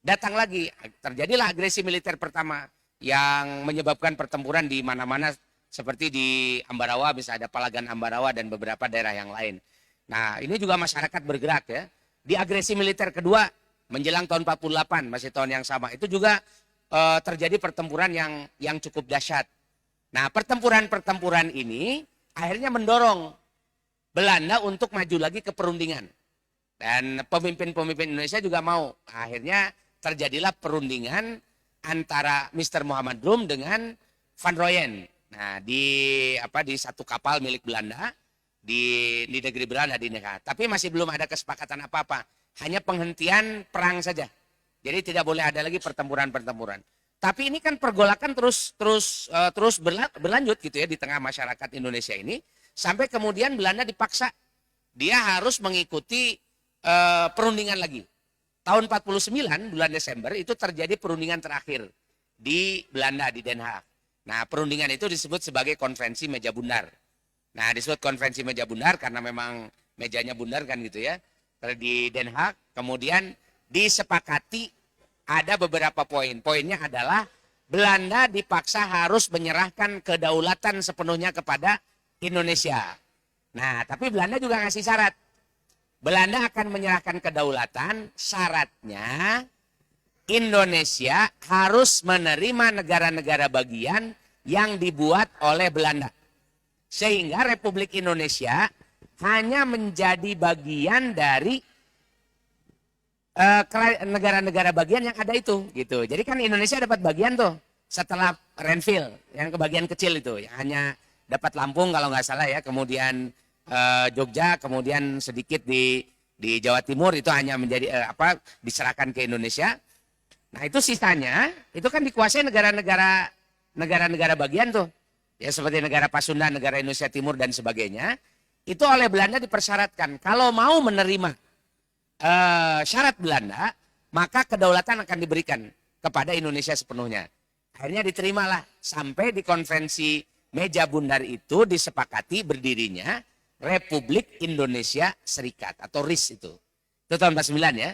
datang lagi. Terjadilah agresi militer pertama yang menyebabkan pertempuran di mana-mana seperti di Ambarawa, bisa ada Palagan Ambarawa dan beberapa daerah yang lain. Nah, ini juga masyarakat bergerak ya. Di agresi militer kedua menjelang tahun 48, masih tahun yang sama, itu juga terjadi pertempuran yang cukup dahsyat. Nah, pertempuran ini akhirnya mendorong Belanda untuk maju lagi ke perundingan. Dan pemimpin-pemimpin Indonesia juga mau. Akhirnya terjadilah perundingan antara Mr. Muhammad Rum dengan Van Rooyen. Nah, di satu kapal milik Belanda di negeri Belanda di Neka. Tapi masih belum ada kesepakatan apa-apa. Hanya penghentian perang saja. Jadi tidak boleh ada lagi pertempuran-pertempuran. Tapi ini kan pergolakan terus berlanjut gitu ya di tengah masyarakat Indonesia ini, sampai kemudian Belanda dipaksa dia harus mengikuti perundingan lagi. Tahun 49 bulan Desember itu terjadi perundingan terakhir di Belanda di Den Haag. Nah, perundingan itu disebut sebagai konferensi meja bundar. Nah, disebut konferensi meja bundar karena memang mejanya bundar kan gitu ya. Di Den Haag kemudian disepakati ada beberapa poin. Poinnya adalah Belanda dipaksa harus menyerahkan kedaulatan sepenuhnya kepada Indonesia. Nah, tapi Belanda juga ngasih syarat. Belanda akan menyerahkan kedaulatan, syaratnya Indonesia harus menerima negara-negara bagian yang dibuat oleh Belanda. Sehingga Republik Indonesia hanya menjadi bagian dari negara-negara bagian yang ada itu gitu. Jadi kan Indonesia dapat bagian tuh setelah Renville yang kebagian kecil itu yang hanya dapat Lampung kalau nggak salah ya, kemudian Jogja, kemudian sedikit di Jawa Timur itu hanya menjadi diserahkan ke Indonesia. Nah, itu sisanya itu kan dikuasai negara-negara bagian tuh. Ya seperti negara Pasundan, negara Indonesia Timur dan sebagainya. Itu oleh Belanda dipersyaratkan kalau mau menerima syarat Belanda, maka kedaulatan akan diberikan kepada Indonesia sepenuhnya. Akhirnya diterimalah sampai di konferensi meja bundar itu disepakati berdirinya Republik Indonesia Serikat atau RIS itu. Itu tahun 49 ya.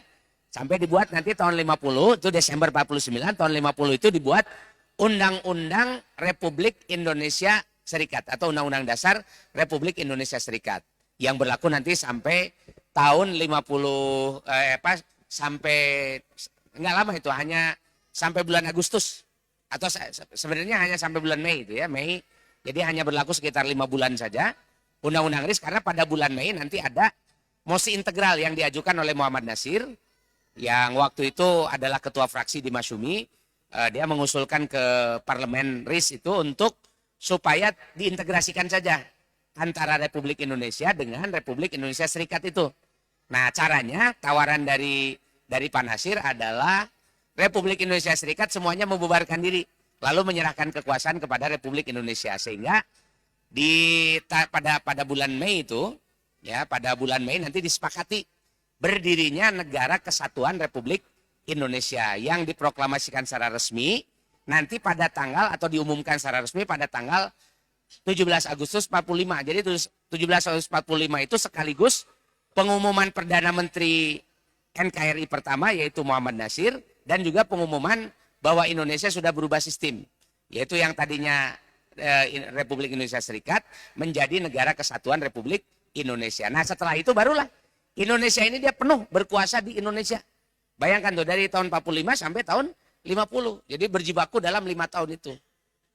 Sampai dibuat nanti tahun 50, itu Desember 49, tahun 50 itu dibuat Undang-Undang Republik Indonesia Serikat atau Undang-Undang Dasar Republik Indonesia Serikat yang berlaku nanti sampai tahun 50 sampai enggak lama itu, hanya sampai bulan Agustus atau sebenarnya hanya sampai bulan Mei itu ya, Mei. Jadi hanya berlaku sekitar 5 bulan saja Undang-Undang RIS, karena pada bulan Mei nanti ada mosi integral yang diajukan oleh Muhammad Nasir yang waktu itu adalah ketua fraksi di Masyumi. Dia mengusulkan ke parlemen RIS itu untuk supaya diintegrasikan saja antara Republik Indonesia dengan Republik Indonesia Serikat itu. Nah, caranya tawaran dari Pak Nasir adalah Republik Indonesia Serikat semuanya membubarkan diri, lalu menyerahkan kekuasaan kepada Republik Indonesia, sehingga pada bulan Mei itu ya, pada bulan Mei nanti disepakati berdirinya Negara Kesatuan Republik Indonesia yang diproklamasikan secara resmi nanti pada tanggal atau diumumkan secara resmi pada tanggal 17 Agustus 45. Jadi 17 Agustus 45 itu sekaligus pengumuman Perdana Menteri NKRI pertama yaitu Muhammad Nasir, dan juga pengumuman bahwa Indonesia sudah berubah sistem, yaitu yang tadinya Republik Indonesia Serikat menjadi Negara Kesatuan Republik Indonesia. Nah, setelah itu barulah Indonesia ini dia penuh berkuasa di Indonesia. Bayangkan tuh, dari tahun 45 sampai tahun 50. Jadi berjibaku dalam 5 tahun itu.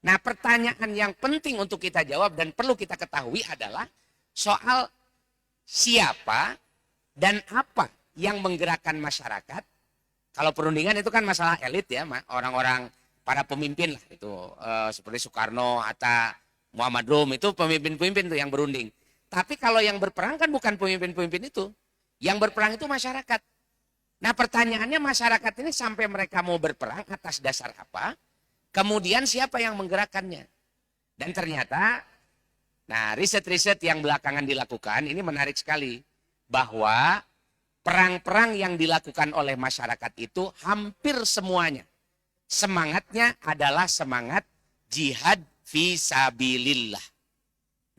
Nah, pertanyaan yang penting untuk kita jawab dan perlu kita ketahui adalah soal siapa dan apa yang menggerakkan masyarakat. Kalau perundingan itu kan masalah elit ya, orang-orang para pemimpin lah itu, seperti Soekarno, Hatta, Muhammad Rum, itu pemimpin-pemimpin tuh yang berunding. Tapi kalau yang berperang kan bukan pemimpin-pemimpin itu. Yang berperang itu masyarakat. Nah, pertanyaannya, masyarakat ini sampai mereka mau berperang atas dasar apa? Kemudian siapa yang menggerakkannya? Dan ternyata, nah, riset-riset yang belakangan dilakukan ini menarik sekali, bahwa perang-perang yang dilakukan oleh masyarakat itu hampir semuanya semangatnya adalah semangat jihad fisabilillah.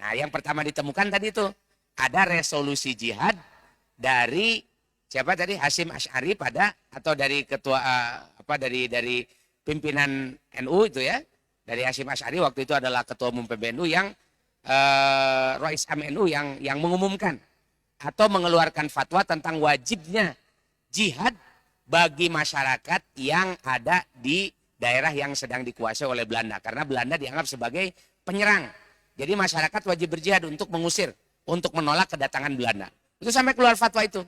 Nah, yang pertama ditemukan tadi itu ada resolusi jihad dari siapa tadi, Hasyim Asy'ari atau dari ketua dari pimpinan NU itu ya, dari Hasyim Asy'ari waktu itu adalah ketua umum PBNU yang Rais Am NU yang mengumumkan atau mengeluarkan fatwa tentang wajibnya jihad bagi masyarakat yang ada di daerah yang sedang dikuasai oleh Belanda, karena Belanda dianggap sebagai penyerang. Jadi masyarakat wajib berjihad untuk mengusir, untuk menolak kedatangan Belanda. Itu sampai keluar fatwa itu.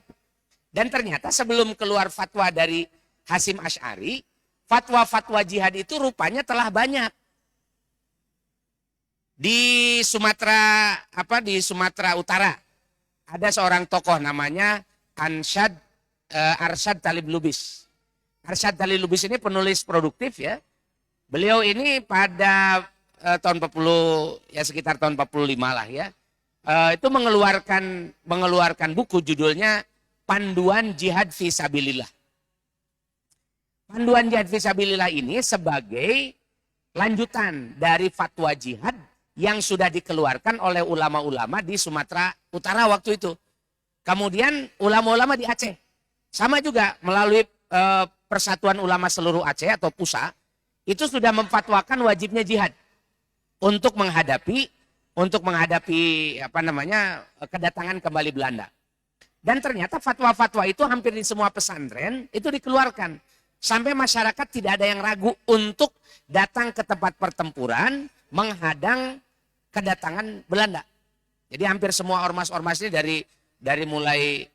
Dan ternyata sebelum keluar fatwa dari Hasyim Asy'ari, fatwa-fatwa jihad itu rupanya telah banyak. Di Sumatera Utara ada seorang tokoh namanya Arsyad Talib Lubis. Arsyad Talib Lubis ini penulis produktif ya. Beliau ini pada tahun 40 ya, sekitar tahun 45 lah ya. Itu mengeluarkan buku judulnya Panduan Jihad Fisabilillah. Panduan Jihad Fisabilillah ini sebagai lanjutan dari fatwa jihad yang sudah dikeluarkan oleh ulama-ulama di Sumatera Utara waktu itu. Kemudian ulama-ulama di Aceh sama juga melalui Persatuan Ulama Seluruh Aceh atau PUSA itu sudah memfatwakan wajibnya jihad untuk menghadapi kedatangan kembali Belanda. Dan ternyata fatwa-fatwa itu hampir di semua pesantren itu dikeluarkan. Sampai masyarakat tidak ada yang ragu untuk datang ke tempat pertempuran menghadang kedatangan Belanda. Jadi hampir semua ormas-ormas ini dari mulai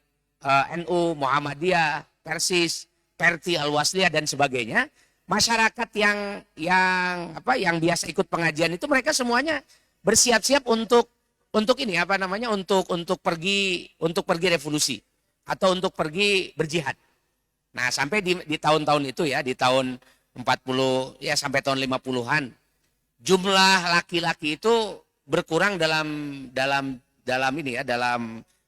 NU, Muhammadiyah, Persis, Perti, Al-Wasliyah dan sebagainya, masyarakat yang biasa ikut pengajian itu mereka semuanya bersiap-siap untuk pergi revolusi atau untuk pergi berjihad. Nah, sampai di tahun-tahun itu ya, di tahun 40 ya sampai tahun 50-an, jumlah laki-laki itu berkurang dalam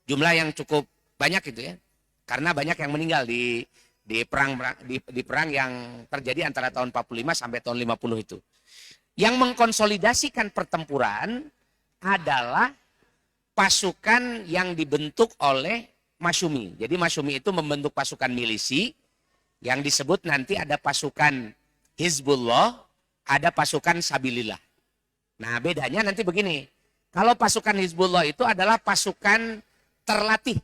jumlah yang cukup banyak itu ya. Karena banyak yang meninggal di perang yang terjadi antara tahun 45 sampai tahun 50 itu. Yang mengkonsolidasikan pertempuran adalah pasukan yang dibentuk oleh Masyumi. Jadi Masyumi itu membentuk pasukan milisi yang disebut nanti ada pasukan Hizbullah, ada pasukan Sabilillah. Nah bedanya nanti begini, kalau pasukan Hizbullah itu adalah pasukan terlatih.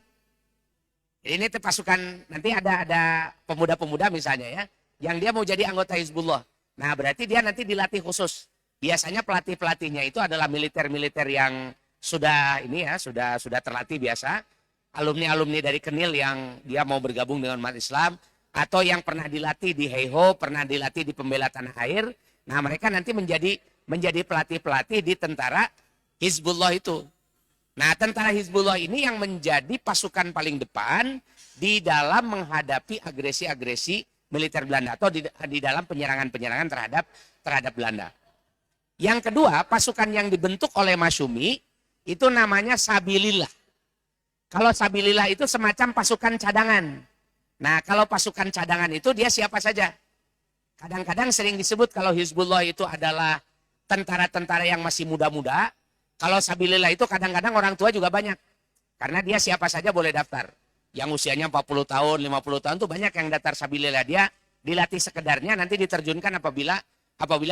Jadi ini pasukan, nanti ada pemuda-pemuda misalnya ya, yang dia mau jadi anggota Hizbullah. Nah berarti dia nanti dilatih khusus. Biasanya pelatih-pelatihnya itu adalah militer-militer yang sudah ini ya, sudah terlatih biasa. Alumni-alumni dari Kenil yang dia mau bergabung dengan umat Islam, atau yang pernah dilatih di Heiho, pernah dilatih di Pembela Tanah Air. Nah mereka nanti menjadi pelatih-pelatih di tentara Hizbullah itu. Nah tentara Hizbullah ini yang menjadi pasukan paling depan di dalam menghadapi agresi-agresi militer Belanda atau di dalam penyerangan-penyerangan terhadap Belanda. Yang kedua, pasukan yang dibentuk oleh Masyumi itu namanya Sabilillah. Kalau Sabilillah itu semacam pasukan cadangan. Nah, kalau pasukan cadangan itu dia siapa saja? Kadang-kadang sering disebut kalau Hizbullah itu adalah tentara-tentara yang masih muda-muda. Kalau Sabilillah itu kadang-kadang orang tua juga banyak. Karena dia siapa saja boleh daftar. Yang usianya 40 tahun, 50 tahun itu banyak yang daftar Sabilillah. Dia dilatih sekedarnya, nanti diterjunkan apabila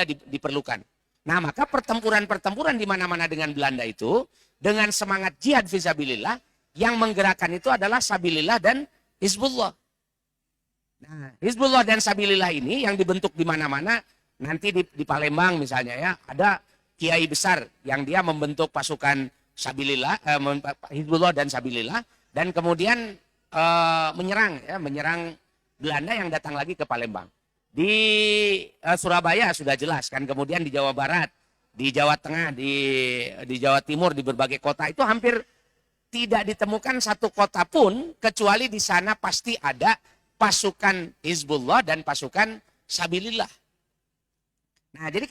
diperlukan. Nah, maka pertempuran-pertempuran di mana-mana dengan Belanda itu dengan semangat jihad fisabilillah, yang menggerakkan itu adalah Sabilillah dan Hizbullah. Nah, Hizbullah dan Sabilillah ini yang dibentuk di mana-mana, nanti di Palembang misalnya ya, ada kiai besar yang dia membentuk pasukan Sabilillah, Hizbullah dan Sabilillah, dan kemudian menyerang Belanda yang datang lagi ke Palembang. Di Surabaya sudah jelas kan, kemudian di Jawa Barat, di Jawa Tengah, di Jawa Timur, di berbagai kota itu hampir tidak ditemukan satu kota pun kecuali di sana pasti ada pasukan Hizbullah dan pasukan Sabilillah. Nah, jadi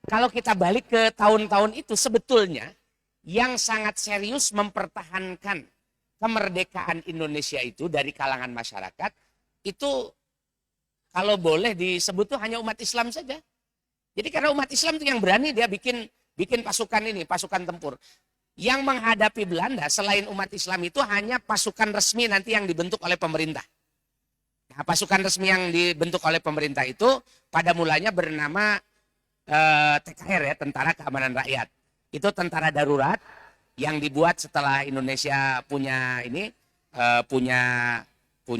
kalau kita balik ke tahun-tahun itu, sebetulnya yang sangat serius mempertahankan kemerdekaan Indonesia itu dari kalangan masyarakat itu kalau boleh disebut tuh hanya umat Islam saja. Jadi karena umat Islam itu yang berani dia bikin pasukan ini, pasukan tempur. Yang menghadapi Belanda selain umat Islam itu hanya pasukan resmi nanti yang dibentuk oleh pemerintah. Nah, pasukan resmi yang dibentuk oleh pemerintah itu pada mulanya bernama TKR ya, Tentara Keamanan Rakyat. Itu tentara darurat yang dibuat setelah Indonesia punya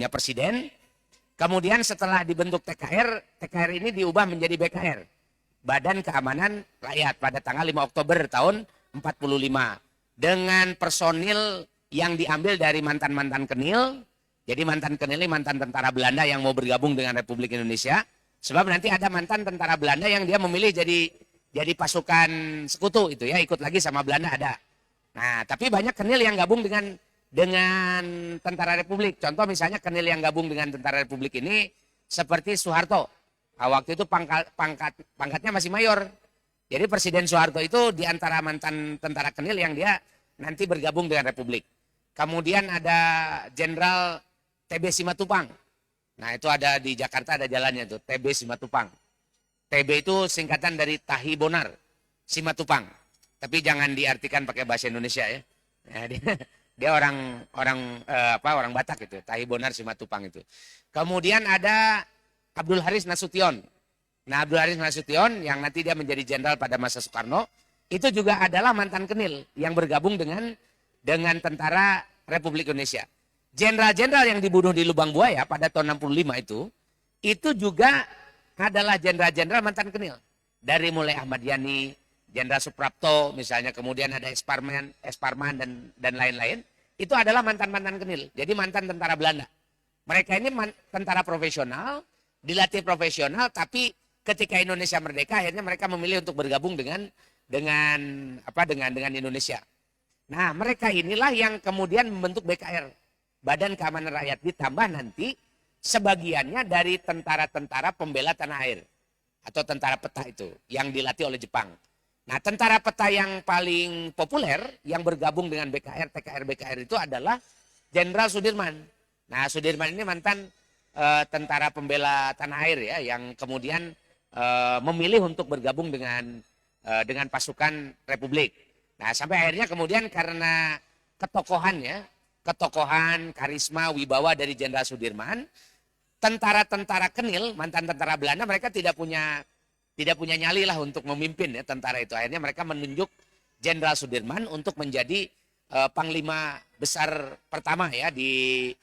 presiden. Kemudian setelah dibentuk TKR ini diubah menjadi BKR. Badan Keamanan Rakyat pada tanggal 5 Oktober tahun 45. Dengan personil yang diambil dari mantan-mantan Kenil. Jadi mantan Kenil ini mantan tentara Belanda yang mau bergabung dengan Republik Indonesia. Sebab nanti ada mantan tentara Belanda yang dia memilih jadi pasukan sekutu itu ya, ikut lagi sama Belanda ada. Nah, tapi banyak Kenil yang gabung dengan tentara Republik. Contoh misalnya Kenil yang gabung dengan tentara Republik ini seperti Soeharto. Nah, waktu itu pangkatnya masih mayor. Jadi Presiden Soeharto itu di antara mantan tentara Kenil yang dia nanti bergabung dengan Republik. Kemudian ada Jenderal TB Simatupang. Nah itu ada di Jakarta, ada jalannya tuh, TB Simatupang. TB itu singkatan dari Tahi Bonar Simatupang. Tapi jangan diartikan pakai bahasa Indonesia ya. Ya dia orang Batak itu, Tahi Bonar Simatupang itu. Kemudian ada Abdul Haris Nasution. Nah, Abdul Haris Nasution yang nanti dia menjadi jenderal pada masa Soekarno, itu juga adalah mantan Kenil yang bergabung dengan tentara Republik Indonesia. Jenderal-jenderal yang dibunuh di Lubang Buaya pada tahun 65 itu juga adalah jenderal-jenderal mantan Kenil. Dari mulai Ahmad Yani, Jenderal Suprapto misalnya, kemudian ada Esparman dan lain-lain, itu adalah mantan-mantan Kenil. Jadi mantan tentara Belanda. Mereka ini tentara profesional, dilatih profesional, tapi ketika Indonesia merdeka akhirnya mereka memilih untuk bergabung dengan Indonesia. Nah, mereka inilah yang kemudian membentuk BKR, Badan Keamanan Rakyat, ditambah nanti sebagiannya dari tentara-tentara pembela tanah air atau tentara peta itu yang dilatih oleh Jepang. Nah, tentara peta yang paling populer yang bergabung dengan BKR, TKR, BKR itu adalah Jenderal Sudirman. Nah, Sudirman ini mantan tentara pembela tanah air ya, yang kemudian memilih untuk bergabung dengan pasukan Republik. Nah, sampai akhirnya kemudian karena ketokohannya, ketokohan, karisma, wibawa dari Jenderal Sudirman. Tentara-tentara Kenil, mantan tentara Belanda, mereka tidak punya nyali lah untuk memimpin ya tentara itu. Akhirnya mereka menunjuk Jenderal Sudirman untuk menjadi panglima besar pertama ya di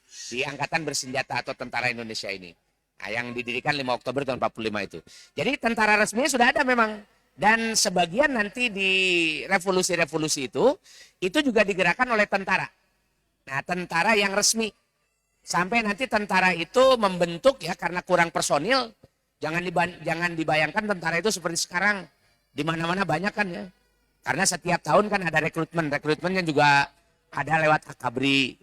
angkatan bersenjata atau tentara Indonesia ini. Nah, yang didirikan 5 Oktober tahun 45 itu. Jadi tentara resminya sudah ada memang. Dan sebagian nanti di revolusi-revolusi itu juga digerakkan oleh tentara. Nah, tentara yang resmi. Sampai nanti tentara itu membentuk ya karena kurang personil. Jangan dibayangkan tentara itu seperti sekarang. Di mana-mana banyak kan ya. Karena setiap tahun kan ada rekrutmen. Rekrutmennya juga ada lewat Akabri.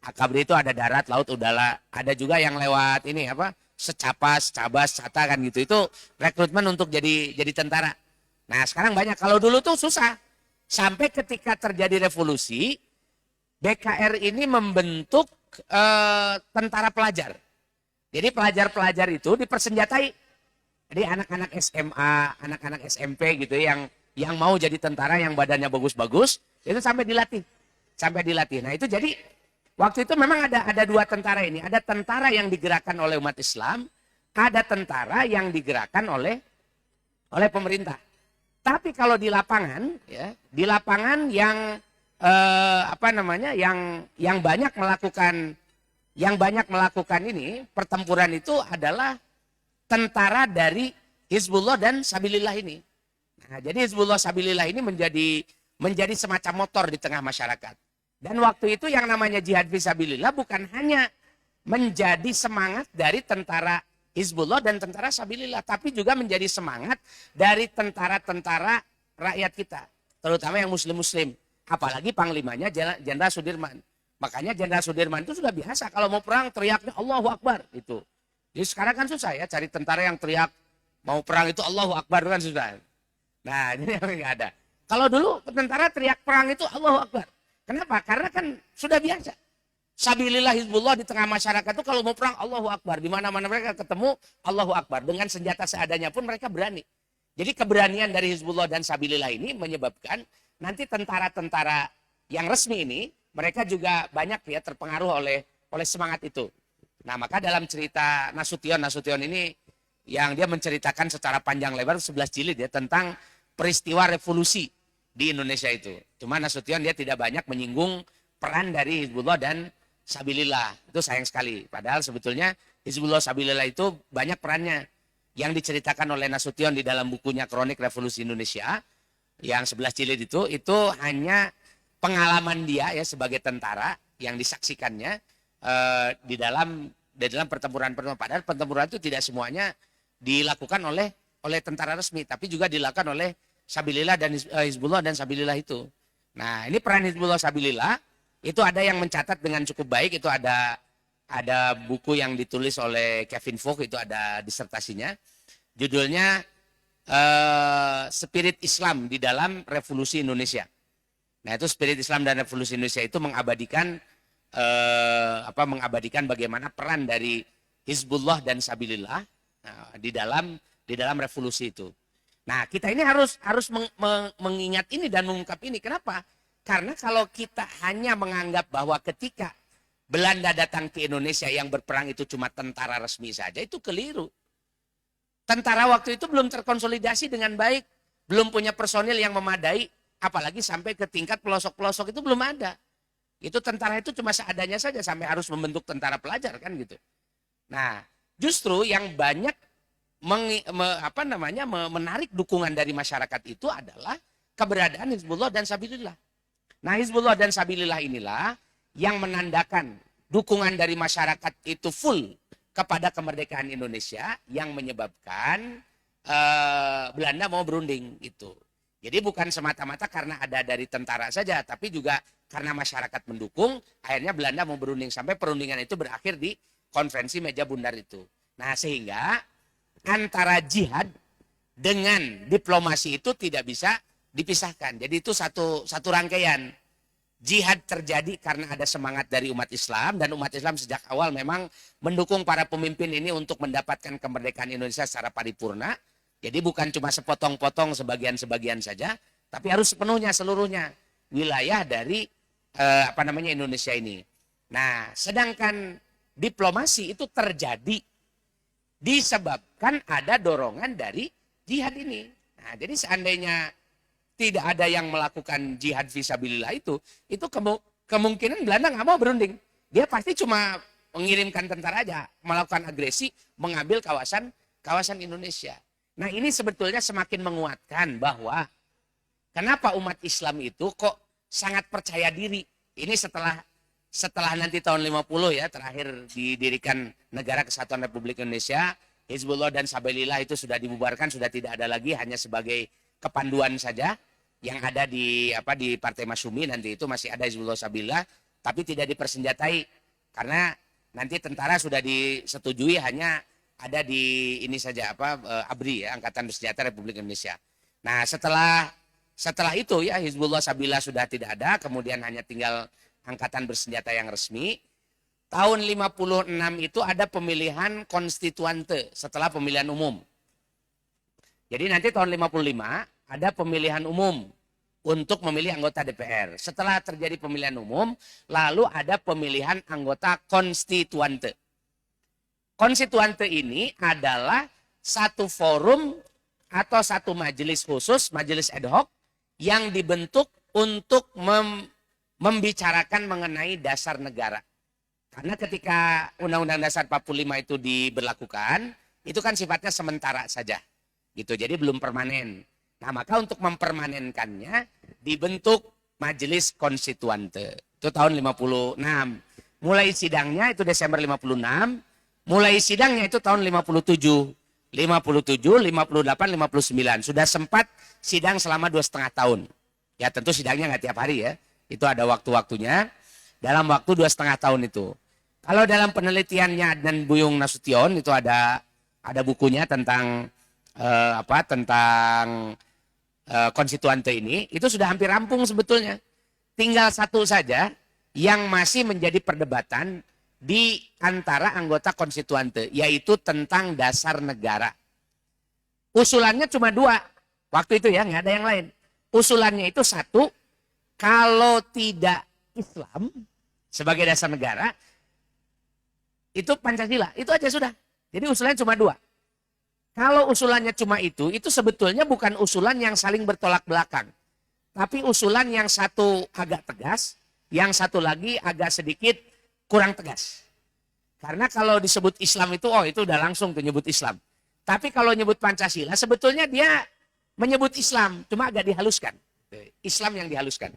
Akabri itu ada darat, laut, udara. Ada juga yang lewat ini apa? Secapas, cabas, cata kan gitu. Itu rekrutmen untuk jadi tentara. Nah sekarang banyak. Kalau dulu tuh susah. Sampai ketika terjadi revolusi, BKR ini membentuk tentara pelajar. Jadi pelajar-pelajar itu dipersenjatai. Jadi anak-anak SMA, anak-anak SMP gitu yang mau jadi tentara yang badannya bagus-bagus, itu sampai dilatih. Nah itu jadi waktu itu memang ada 2 tentara ini. Ada tentara yang digerakkan oleh umat Islam, ada tentara yang digerakkan oleh pemerintah. Tapi kalau di lapangan, ya, di lapangan yang yang banyak melakukan ini pertempuran itu adalah tentara dari Hizbullah dan Sabilillah ini. Nah, jadi Hizbullah Sabilillah ini menjadi semacam motor di tengah masyarakat. Dan waktu itu yang namanya jihad fisabilillah bukan hanya menjadi semangat dari tentara Hizbullah dan tentara Sabilillah, tapi juga menjadi semangat dari tentara-tentara rakyat kita, terutama yang muslim-muslim. Apalagi panglimanya Jenderal Sudirman. Makanya Jenderal Sudirman itu sudah biasa kalau mau perang teriaknya Allahu Akbar itu. Jadi sekarang kan susah ya cari tentara yang teriak mau perang itu Allahu Akbar kan susah. Nah ini yang nggak ada. Kalau dulu tentara teriak perang itu Allahu Akbar. Kenapa? Karena kan sudah biasa. Sabilillah Hizbullah di tengah masyarakat itu kalau mau perang Allahu Akbar. Di mana-mana mereka ketemu Allahu Akbar. Dengan senjata seadanya pun mereka berani. Jadi keberanian dari Hizbullah dan Sabilillah ini menyebabkan nanti tentara-tentara yang resmi ini mereka juga banyak ya terpengaruh oleh semangat itu. Nah maka dalam cerita Nasution ini yang dia menceritakan secara panjang lebar 11 jilid ya tentang peristiwa revolusi di Indonesia itu. Cuma Nasution dia tidak banyak menyinggung peran dari Hizbullah dan Sabilillah. Itu sayang sekali. Padahal sebetulnya Hizbullah Sabilillah itu banyak perannya yang diceritakan oleh Nasution di dalam bukunya Kronik Revolusi Indonesia yang 11 jilid itu hanya pengalaman dia ya sebagai tentara yang disaksikannya di dalam pertempuran. Padahal pertempuran itu tidak semuanya dilakukan oleh tentara resmi, tapi juga dilakukan oleh Sabilillah dan Hizbullah dan Sabilillah itu. Nah ini peran Hizbullah Sabilillah itu ada yang mencatat dengan cukup baik. Itu ada buku yang ditulis oleh Kevin Fogg, itu ada disertasinya. Judulnya Spirit Islam di dalam Revolusi Indonesia. Nah itu Spirit Islam dan Revolusi Indonesia itu mengabadikan bagaimana peran dari Hizbullah dan Sabilillah di dalam revolusi itu. Nah kita ini harus mengingat ini dan mengungkap ini. Kenapa? Karena kalau kita hanya menganggap bahwa ketika Belanda datang ke Indonesia yang berperang itu cuma tentara resmi saja, itu keliru. Tentara waktu itu belum terkonsolidasi dengan baik, belum punya personil yang memadai, apalagi sampai ke tingkat pelosok-pelosok itu belum ada. Itu tentara itu cuma seadanya saja sampai harus membentuk tentara pelajar kan gitu. Nah, justru yang banyak menarik dukungan dari masyarakat itu adalah keberadaan Hizbullah dan Sabilillah. Nah, Hizbullah dan Sabilillah inilah yang menandakan dukungan dari masyarakat itu full kepada kemerdekaan Indonesia yang menyebabkan Belanda mau berunding itu. Jadi bukan semata-mata karena ada dari tentara saja, tapi juga karena masyarakat mendukung, akhirnya Belanda mau berunding sampai perundingan itu berakhir di konferensi meja bundar itu. Nah, sehingga antara jihad dengan diplomasi itu tidak bisa dipisahkan. Jadi itu satu rangkaian. Jihad terjadi karena ada semangat dari umat Islam, dan umat Islam sejak awal memang mendukung para pemimpin ini untuk mendapatkan kemerdekaan Indonesia secara paripurna. Jadi bukan cuma sepotong-potong sebagian-sebagian saja, tapi harus sepenuhnya seluruhnya wilayah dari Indonesia ini. Nah, sedangkan diplomasi itu terjadi disebabkan ada dorongan dari jihad ini. Nah, jadi seandainya tidak ada yang melakukan jihad fisabilillah itu kemungkinan Belanda nggak mau berunding. Dia pasti cuma mengirimkan tentara aja, melakukan agresi, mengambil kawasan Indonesia. Nah, ini sebetulnya semakin menguatkan bahwa kenapa umat Islam itu kok sangat percaya diri. Ini setelah nanti tahun 50 ya, terakhir didirikan Negara Kesatuan Republik Indonesia, Hizbullah dan Sabilillah itu sudah dibubarkan, sudah tidak ada lagi, hanya sebagai kepanduan saja. Yang ada di Partai Masyumi nanti itu masih ada Hizbullah Sabilillah, tapi tidak dipersenjatai karena nanti tentara sudah disetujui hanya ada di ini saja ABRI ya, Angkatan Bersenjata Republik Indonesia. Nah, setelah itu ya Hizbullah Sabilillah sudah tidak ada, kemudian hanya tinggal Angkatan Bersenjata yang resmi. Tahun 56 itu ada pemilihan konstituante setelah pemilihan umum. Jadi nanti tahun 55 ada pemilihan umum untuk memilih anggota DPR. Setelah terjadi pemilihan umum, lalu ada pemilihan anggota konstituante. Konstituante ini adalah satu forum atau satu majelis khusus, majelis ad hoc yang dibentuk untuk membicarakan mengenai dasar negara. Karena ketika Undang-Undang Dasar 45 itu diberlakukan, itu kan sifatnya sementara saja. Gitu, jadi belum permanen. Nah, maka untuk mempermanenkannya dibentuk Majelis Konstituante. Itu tahun 56. Mulai sidangnya itu Desember 56. Mulai sidangnya itu tahun 57. 57, 58, 59. Sudah sempat sidang selama 2,5 tahun. Ya tentu sidangnya nggak tiap hari ya. Itu ada waktu-waktunya. Dalam waktu 2,5 tahun itu. Kalau dalam penelitiannya Adnan Buyung Nasution itu ada bukunya tentang tentang konstituante ini, itu sudah hampir rampung sebetulnya. Tinggal satu saja yang masih menjadi perdebatan di antara anggota konstituante, yaitu tentang dasar negara. Usulannya cuma 2, waktu itu ya, nggak ada yang lain. Usulannya itu 1, kalau tidak Islam sebagai dasar negara, itu Pancasila, itu aja sudah. Jadi usulannya cuma 2. Kalau usulannya cuma itu sebetulnya bukan usulan yang saling bertolak belakang. Tapi usulan yang satu agak tegas, yang satu lagi agak sedikit kurang tegas. Karena kalau disebut Islam itu udah langsung tuh nyebut Islam. Tapi kalau nyebut Pancasila sebetulnya dia menyebut Islam, cuma agak dihaluskan. Islam yang dihaluskan.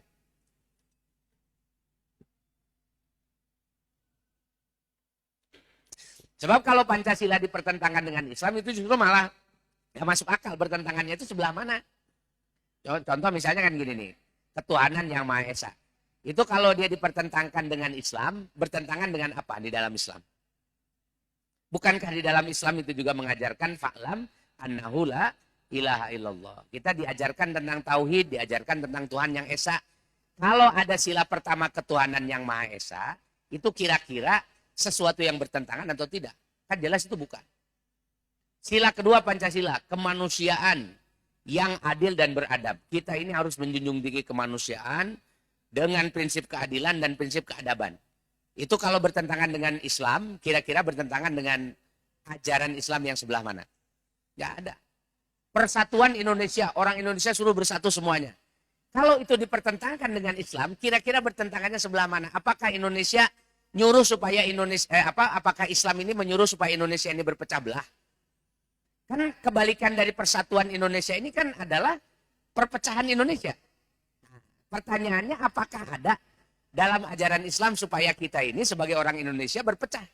Sebab kalau Pancasila dipertentangkan dengan Islam itu justru malah ya masuk akal, bertentangannya itu sebelah mana. Contoh misalnya kan gini nih, ketuhanan yang Maha Esa. Itu kalau dia dipertentangkan dengan Islam, bertentangan dengan apa di dalam Islam? Bukankah di dalam Islam itu juga mengajarkan fa'lam annahu la ilaha illallah. Kita diajarkan tentang tauhid, diajarkan tentang Tuhan yang Esa. Kalau ada sila pertama ketuhanan yang Maha Esa, itu kira-kira sesuatu yang bertentangan atau tidak? Kan jelas itu bukan. Sila kedua Pancasila, kemanusiaan yang adil dan beradab. Kita ini harus menjunjung tinggi kemanusiaan dengan prinsip keadilan dan prinsip keadaban. Itu kalau bertentangan dengan Islam, kira-kira bertentangan dengan ajaran Islam yang sebelah mana? Nggak ada. Persatuan Indonesia, orang Indonesia suruh bersatu semuanya. Kalau itu dipertentangkan dengan Islam, kira-kira bertentangannya sebelah mana? Apakah Indonesia nyuruh supaya apakah Islam ini menyuruh supaya Indonesia ini berpecah belah? Karena kebalikan dari persatuan Indonesia ini kan adalah perpecahan Indonesia. Pertanyaannya, apakah ada dalam ajaran Islam supaya kita ini sebagai orang Indonesia berpecah?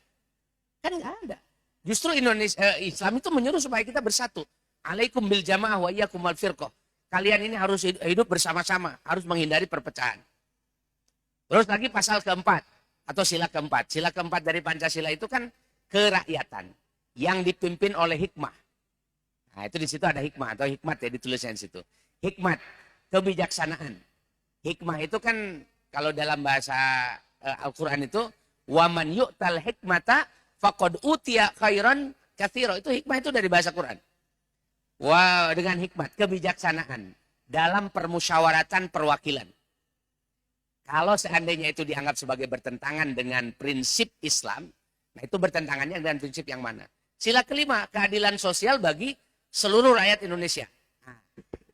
Kan nggak ada. Justru Islam itu menyuruh supaya kita bersatu. Alaikum bil jamaah wa iyyakum wal firqah. Kalian ini harus hidup bersama-sama, harus menghindari perpecahan. Terus lagi pasal keempat atau sila keempat. Sila keempat dari Pancasila itu kan kerakyatan yang dipimpin oleh hikmah. Nah, itu di situ ada hikmah atau hikmat ya ditulisnya di situ. Hikmat, kebijaksanaan. Hikmah itu kan kalau dalam bahasa Al-Qur'an itu waman yu'tal hikmata faqad utiya khairan katsira. Itu hikmah itu dari bahasa Quran. Wah, dengan hikmat, kebijaksanaan dalam permusyawaratan perwakilan. Kalau seandainya itu dianggap sebagai bertentangan dengan prinsip Islam, nah itu bertentangannya dengan prinsip yang mana? Sila kelima, keadilan sosial bagi seluruh rakyat Indonesia. Nah,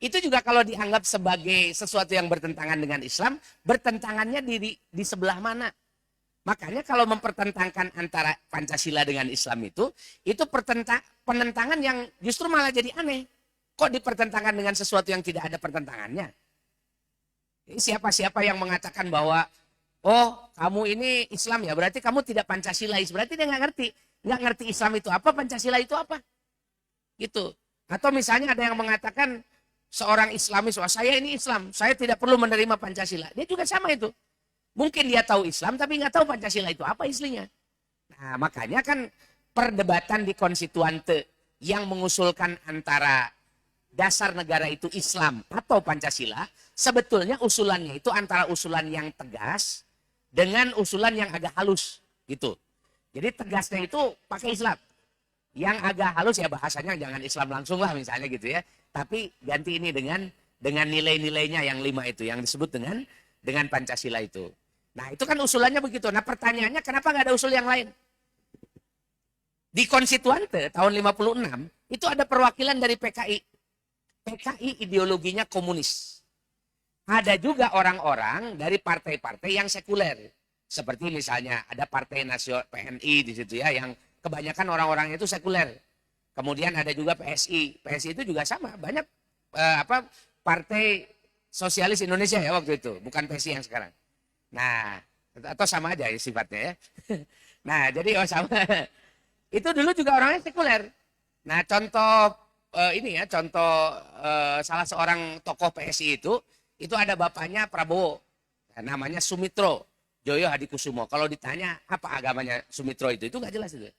itu juga kalau dianggap sebagai sesuatu yang bertentangan dengan Islam, bertentangannya di sebelah mana? Makanya kalau mempertentangkan antara Pancasila dengan Islam itu penentangan yang justru malah jadi aneh. Kok dipertentangkan dengan sesuatu yang tidak ada pertentangannya? Siapa-siapa yang mengatakan bahwa oh kamu ini Islam ya berarti kamu tidak Pancasilais, berarti dia nggak ngerti Islam itu apa, Pancasila itu apa, gitu. Atau misalnya ada yang mengatakan seorang Islamis, wah saya ini Islam, saya tidak perlu menerima Pancasila, dia juga sama itu. Mungkin dia tahu Islam tapi nggak tahu Pancasila itu apa islinya. Nah makanya kan perdebatan di konstituante yang mengusulkan antara dasar negara itu Islam atau Pancasila, sebetulnya usulannya itu antara usulan yang tegas dengan usulan yang agak halus gitu. Jadi tegasnya itu pakai Islam. Yang agak halus ya bahasanya jangan Islam langsung lah misalnya gitu ya. Tapi ganti ini dengan nilai-nilainya yang 5 itu yang disebut dengan Pancasila itu. Nah, itu kan usulannya begitu. Nah, pertanyaannya kenapa nggak ada usul yang lain? Di Konstituante tahun 56 itu ada perwakilan dari PKI. PKI ideologinya komunis. Ada juga orang-orang dari partai-partai yang sekuler. Seperti misalnya ada Partai Nasional PNI di situ ya, yang kebanyakan orang-orang itu sekuler. Kemudian ada juga PSI. PSI itu juga sama, banyak Partai Sosialis Indonesia ya waktu itu, bukan PSI yang sekarang. Nah, atau sama aja ya sifatnya ya. Nah, jadi sama. Itu dulu juga orangnya sekuler. Nah, contoh salah seorang tokoh PSI itu ada bapaknya Prabowo, namanya Sumitro Joyo Hadikusumo. Kalau ditanya apa agamanya Sumitro itu nggak jelas itu.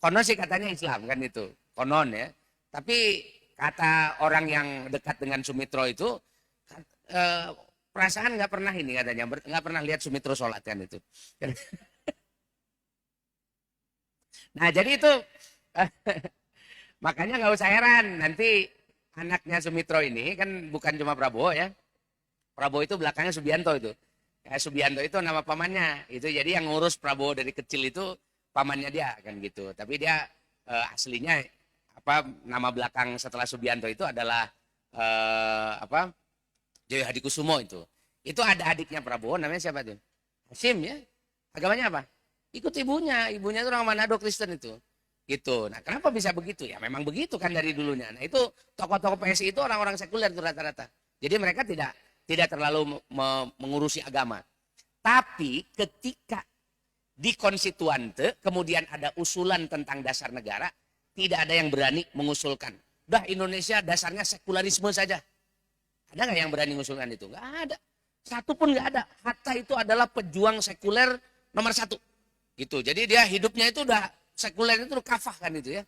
Konon sih katanya Islam kan itu, konon ya. Tapi kata orang yang dekat dengan Sumitro itu, perasaan nggak pernah ini katanya, nggak pernah lihat Sumitro sholat kan itu. Nah jadi itu. Makanya nggak usah heran nanti anaknya Sumitro ini kan bukan cuma Prabowo ya. Prabowo itu belakangnya Subianto itu. Ya, Subianto itu nama pamannya. Itu jadi yang ngurus Prabowo dari kecil itu pamannya dia kan gitu. Tapi dia aslinya nama belakang setelah Subianto itu adalah Joyo Hadikusumo itu. Itu ada adiknya Prabowo namanya siapa tuh? Hasyim ya. Agamanya apa? Ikut ibunya. Ibunya itu orang Manado Kristen itu. Gitu. Nah, kenapa bisa begitu? Ya memang begitu kan dari dulunya. Nah, itu tokoh-tokoh PSI itu orang-orang sekuler itu rata-rata. Jadi mereka tidak terlalu mengurusi agama. Tapi ketika di konstituante kemudian ada usulan tentang dasar negara, tidak ada yang berani mengusulkan. Dah Indonesia dasarnya sekularisme saja. Ada nggak yang berani mengusulkan itu? Nggak ada. Satu pun nggak ada. Hatta itu adalah pejuang sekuler nomor 1. Gitu. Jadi dia hidupnya itu udah sekuler itu kafah kan itu ya.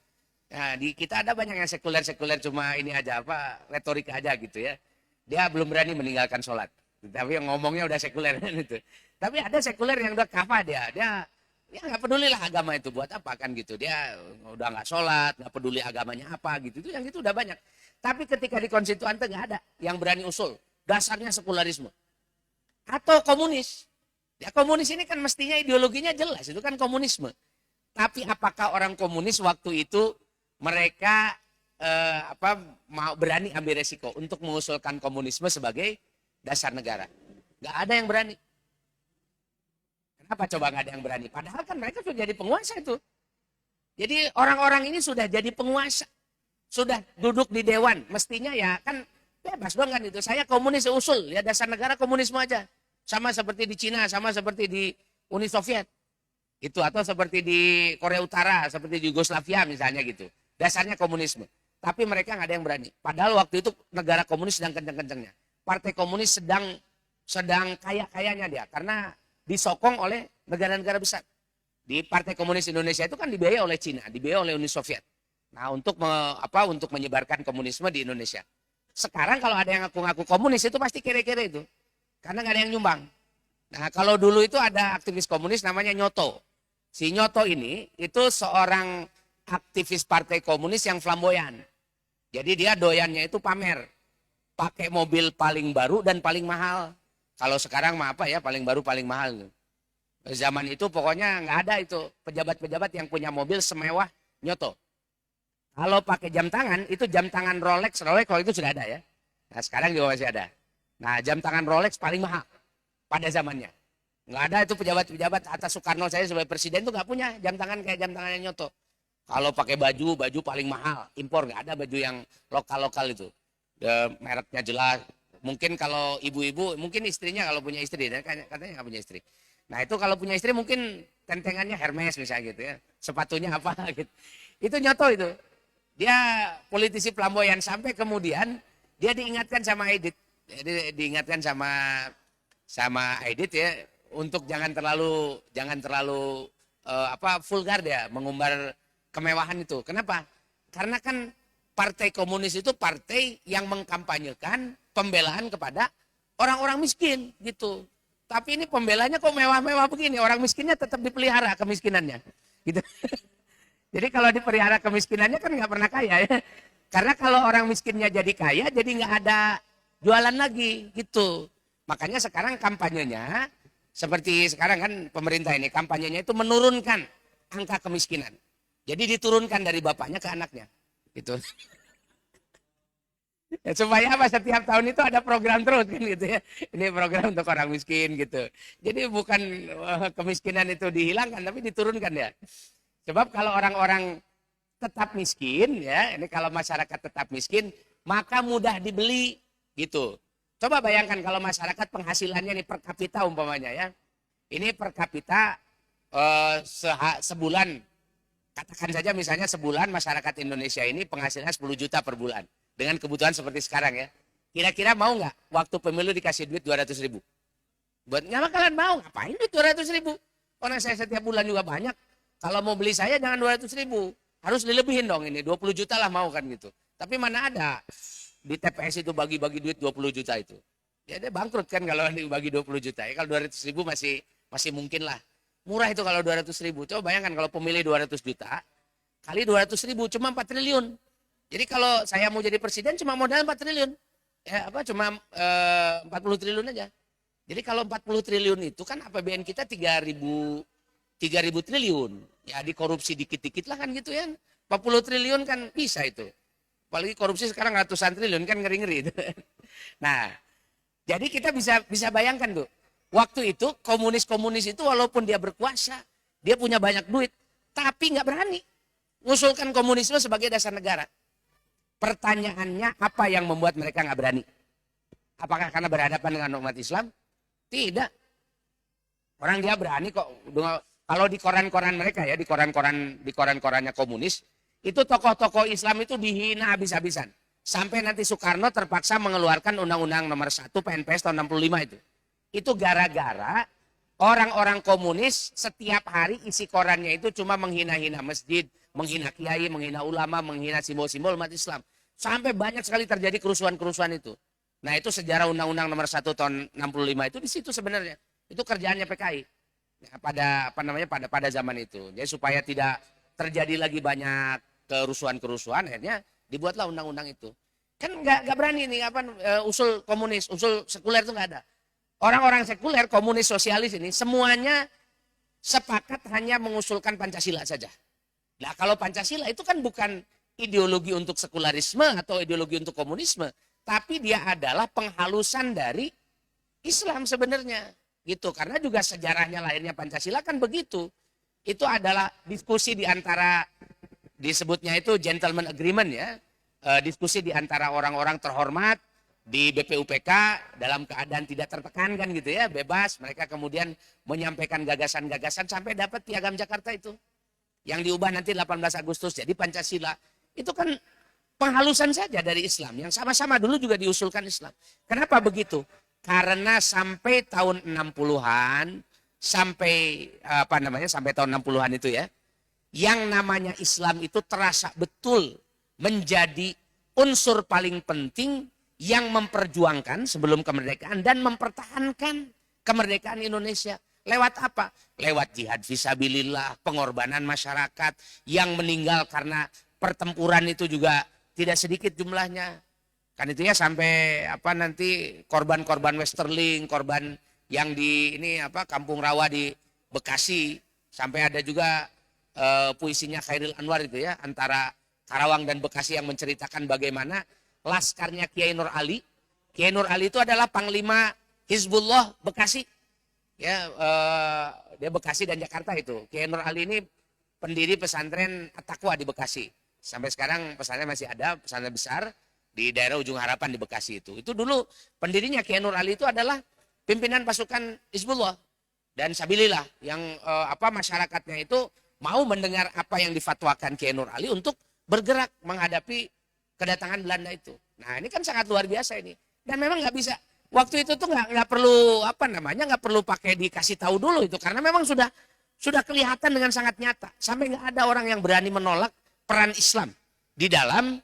Nah, di kita ada banyak yang sekuler cuma ini aja retorika aja gitu ya. Dia belum berani meninggalkan sholat. Tapi yang ngomongnya udah sekuler kan itu. Tapi ada sekuler yang udah kafah dia ya nggak peduli lah agama itu buat apa kan gitu. Dia udah nggak sholat, nggak peduli agamanya apa gitu. Itu yang itu udah banyak. Tapi ketika di konstituante nggak ada yang berani usul. Dasarnya sekularisme. Atau komunis. Ya komunis ini kan mestinya ideologinya jelas. Itu kan komunisme. Tapi apakah orang komunis waktu itu mereka mau berani ambil resiko untuk mengusulkan komunisme sebagai dasar negara? Gak ada yang berani. Kenapa coba gak ada yang berani? Padahal kan mereka sudah jadi penguasa itu. Jadi orang-orang ini sudah jadi penguasa. Sudah duduk di dewan. Mestinya ya kan bebas dong kan itu. Saya komunis usul. Ya dasar negara komunisme aja. Sama seperti di Cina, sama seperti di Uni Soviet. Itu atau seperti di Korea Utara, seperti di Yugoslavia misalnya gitu. Dasarnya komunisme. Tapi mereka nggak ada yang berani. Padahal waktu itu negara komunis sedang kenceng-kencengnya. Partai komunis sedang kaya-kayanya dia. Karena disokong oleh negara-negara besar. Di Partai Komunis Indonesia itu kan dibiayai oleh Cina, dibiayai oleh Uni Soviet. Nah untuk menyebarkan komunisme di Indonesia. Sekarang kalau ada yang ngaku-ngaku komunis itu pasti kere-kere itu. Karena nggak ada yang nyumbang. Nah kalau dulu itu ada aktivis komunis namanya Nyoto. Si Nyoto ini itu seorang aktivis partai komunis yang flamboyan. Jadi dia doyannya itu pamer. Pakai mobil paling baru dan paling mahal. Kalau sekarang mah apa ya, paling baru paling mahal. Zaman itu pokoknya nggak ada itu pejabat-pejabat yang punya mobil semewah Nyoto. Kalau pakai jam tangan, itu jam tangan Rolex kalau itu sudah ada ya. Nah sekarang juga masih ada. Nah jam tangan Rolex paling mahal pada zamannya. Nggak ada itu pejabat-pejabat atas Soekarno saya sebagai presiden tuh nggak punya jam tangan kayak jam tangannya Nyoto. Kalau pakai baju paling mahal, impor nggak ada baju yang lokal-lokal itu. Mereknya jelas. Mungkin kalau ibu-ibu, mungkin istrinya kalau punya istri, katanya nggak punya istri. Nah itu kalau punya istri mungkin tentengannya Hermes misalnya gitu ya. Sepatunya apa gitu. Itu Nyoto itu. Dia politisi flamboyan sampai kemudian dia diingatkan sama Aidit. Jadi diingatkan sama Aidit ya untuk jangan terlalu vulgar dia mengumbar kemewahan itu. Kenapa? Karena kan Partai Komunis itu partai yang mengkampanyekan pembelaan kepada orang-orang miskin gitu. Tapi ini pembelanya kok mewah-mewah begini, orang miskinnya tetap dipelihara kemiskinannya. Gitu. Jadi kalau dipelihara kemiskinannya kan nggak pernah kaya ya. Karena kalau orang miskinnya jadi kaya, jadi nggak ada jualan lagi gitu. Makanya sekarang kampanyenya, seperti sekarang kan pemerintah ini, kampanyenya itu menurunkan angka kemiskinan. Jadi diturunkan dari bapaknya ke anaknya. Gitu. Ya, supaya apa setiap tahun itu ada program terus kan gitu ya. Ini program untuk orang miskin gitu. Jadi bukan kemiskinan itu dihilangkan tapi diturunkan ya. Sebab kalau orang-orang tetap miskin ya, ini kalau masyarakat tetap miskin maka mudah dibeli gitu. Coba bayangkan kalau masyarakat penghasilannya ini per kapita umpamanya ya. Ini per kapita sebulan, katakan saja misalnya sebulan masyarakat Indonesia ini penghasilannya 10 juta per bulan. Dengan kebutuhan seperti sekarang ya. Kira-kira mau nggak waktu pemilu dikasih duit 200 ribu? Buat nggak bakalan mau. Ngapain duit 200 ribu? Orang saya setiap bulan juga banyak. Kalau mau beli saya jangan 200 ribu. Harus dilebihin dong ini. 20 juta lah mau kan gitu. Tapi mana ada di TPS itu bagi-bagi duit 20 juta itu. Ya dia bangkrut kan kalau dibagi 20 juta. Ya, kalau 200 ribu masih mungkin lah. Murah itu kalau 200 ribu. Coba bayangkan kalau pemilih 200 juta. Kali 200 ribu cuma 4 triliun. Jadi kalau saya mau jadi presiden cuma modal 4 triliun. Ya apa cuma 40 triliun aja. Jadi kalau 40 triliun itu kan APBN kita 3.000 triliun. Ya dikorupsi dikit-dikit lah kan gitu ya. 40 triliun kan bisa itu. Apalagi korupsi sekarang ratusan triliun kan ngeri-ngeri. Nah, jadi kita bisa bayangkan tuh. Waktu itu komunis-komunis itu walaupun dia berkuasa, dia punya banyak duit, tapi nggak berani mengusulkan komunisme sebagai dasar negara. Pertanyaannya apa yang membuat mereka nggak berani? Apakah karena berhadapan dengan umat Islam? Tidak. Orang dia berani kok. Kalau di koran-koran mereka ya, di koran-korannya komunis, itu tokoh-tokoh Islam itu dihina habis-habisan. Sampai nanti Soekarno terpaksa mengeluarkan Undang-Undang Nomor 1 PNPS tahun 65 itu. Itu gara-gara orang-orang komunis setiap hari isi korannya itu cuma menghina-hina masjid, menghina kiai, menghina ulama, menghina simbol-simbol umat Islam. Sampai banyak sekali terjadi kerusuhan-kerusuhan itu. Nah itu sejarah Undang-Undang Nomor 1 tahun 65 itu di situ sebenarnya. Itu kerjaannya PKI. Ya, pada zaman itu. Jadi supaya tidak terjadi lagi banyak kerusuhan-kerusuhan, akhirnya dibuatlah undang-undang itu. Kan nggak berani nih usul komunis, usul sekuler itu nggak ada. Orang-orang sekuler, komunis, sosialis ini semuanya sepakat hanya mengusulkan Pancasila saja. Nah kalau Pancasila itu kan bukan ideologi untuk sekularisme atau ideologi untuk komunisme, tapi dia adalah penghalusan dari Islam sebenarnya. Gitu, karena juga sejarahnya lahirnya Pancasila kan begitu. Itu adalah diskusi di antara, disebutnya itu gentleman agreement ya. Diskusi di antara orang-orang terhormat di BPUPK dalam keadaan tidak tertekan kan gitu ya, bebas. Mereka kemudian menyampaikan gagasan-gagasan sampai dapat Piagam Jakarta itu. Yang diubah nanti 18 Agustus jadi Pancasila. Itu kan penghalusan saja dari Islam yang sama-sama dulu juga diusulkan Islam. Kenapa begitu? Karena sampai tahun 60-an, sampai tahun 60-an itu ya, yang namanya Islam itu terasa betul menjadi unsur paling penting yang memperjuangkan sebelum kemerdekaan dan mempertahankan kemerdekaan Indonesia. Lewat apa? Lewat jihad fisabilillah, pengorbanan masyarakat yang meninggal karena pertempuran itu juga tidak sedikit jumlahnya. Kan itu ya sampai apa nanti korban-korban Westerling, korban yang di ini apa Kampung Rawa di Bekasi, sampai ada juga puisinya Khairil Anwar itu ya antara Karawang dan Bekasi yang menceritakan bagaimana laskarnya Kiai Nur Ali. Kiai Nur Ali itu adalah Panglima Hizbullah Bekasi. Ya, dia Bekasi dan Jakarta itu. Kiai Nur Ali ini pendiri pesantren At-Taqwa di Bekasi. Sampai sekarang pesantren masih ada, pesantren besar di daerah Ujung Harapan di Bekasi itu. Itu dulu pendirinya Kiai Nur Ali itu adalah pimpinan pasukan Hizbullah dan Sabilillah yang masyarakatnya itu mau mendengar apa yang difatwakan Kiai Nur Ali untuk bergerak menghadapi kedatangan Belanda itu. Nah ini kan sangat luar biasa ini. Dan memang nggak bisa. Waktu itu tuh nggak perlu nggak perlu pakai dikasih tahu dulu itu karena memang sudah kelihatan dengan sangat nyata. Sampai nggak ada orang yang berani menolak peran Islam di dalam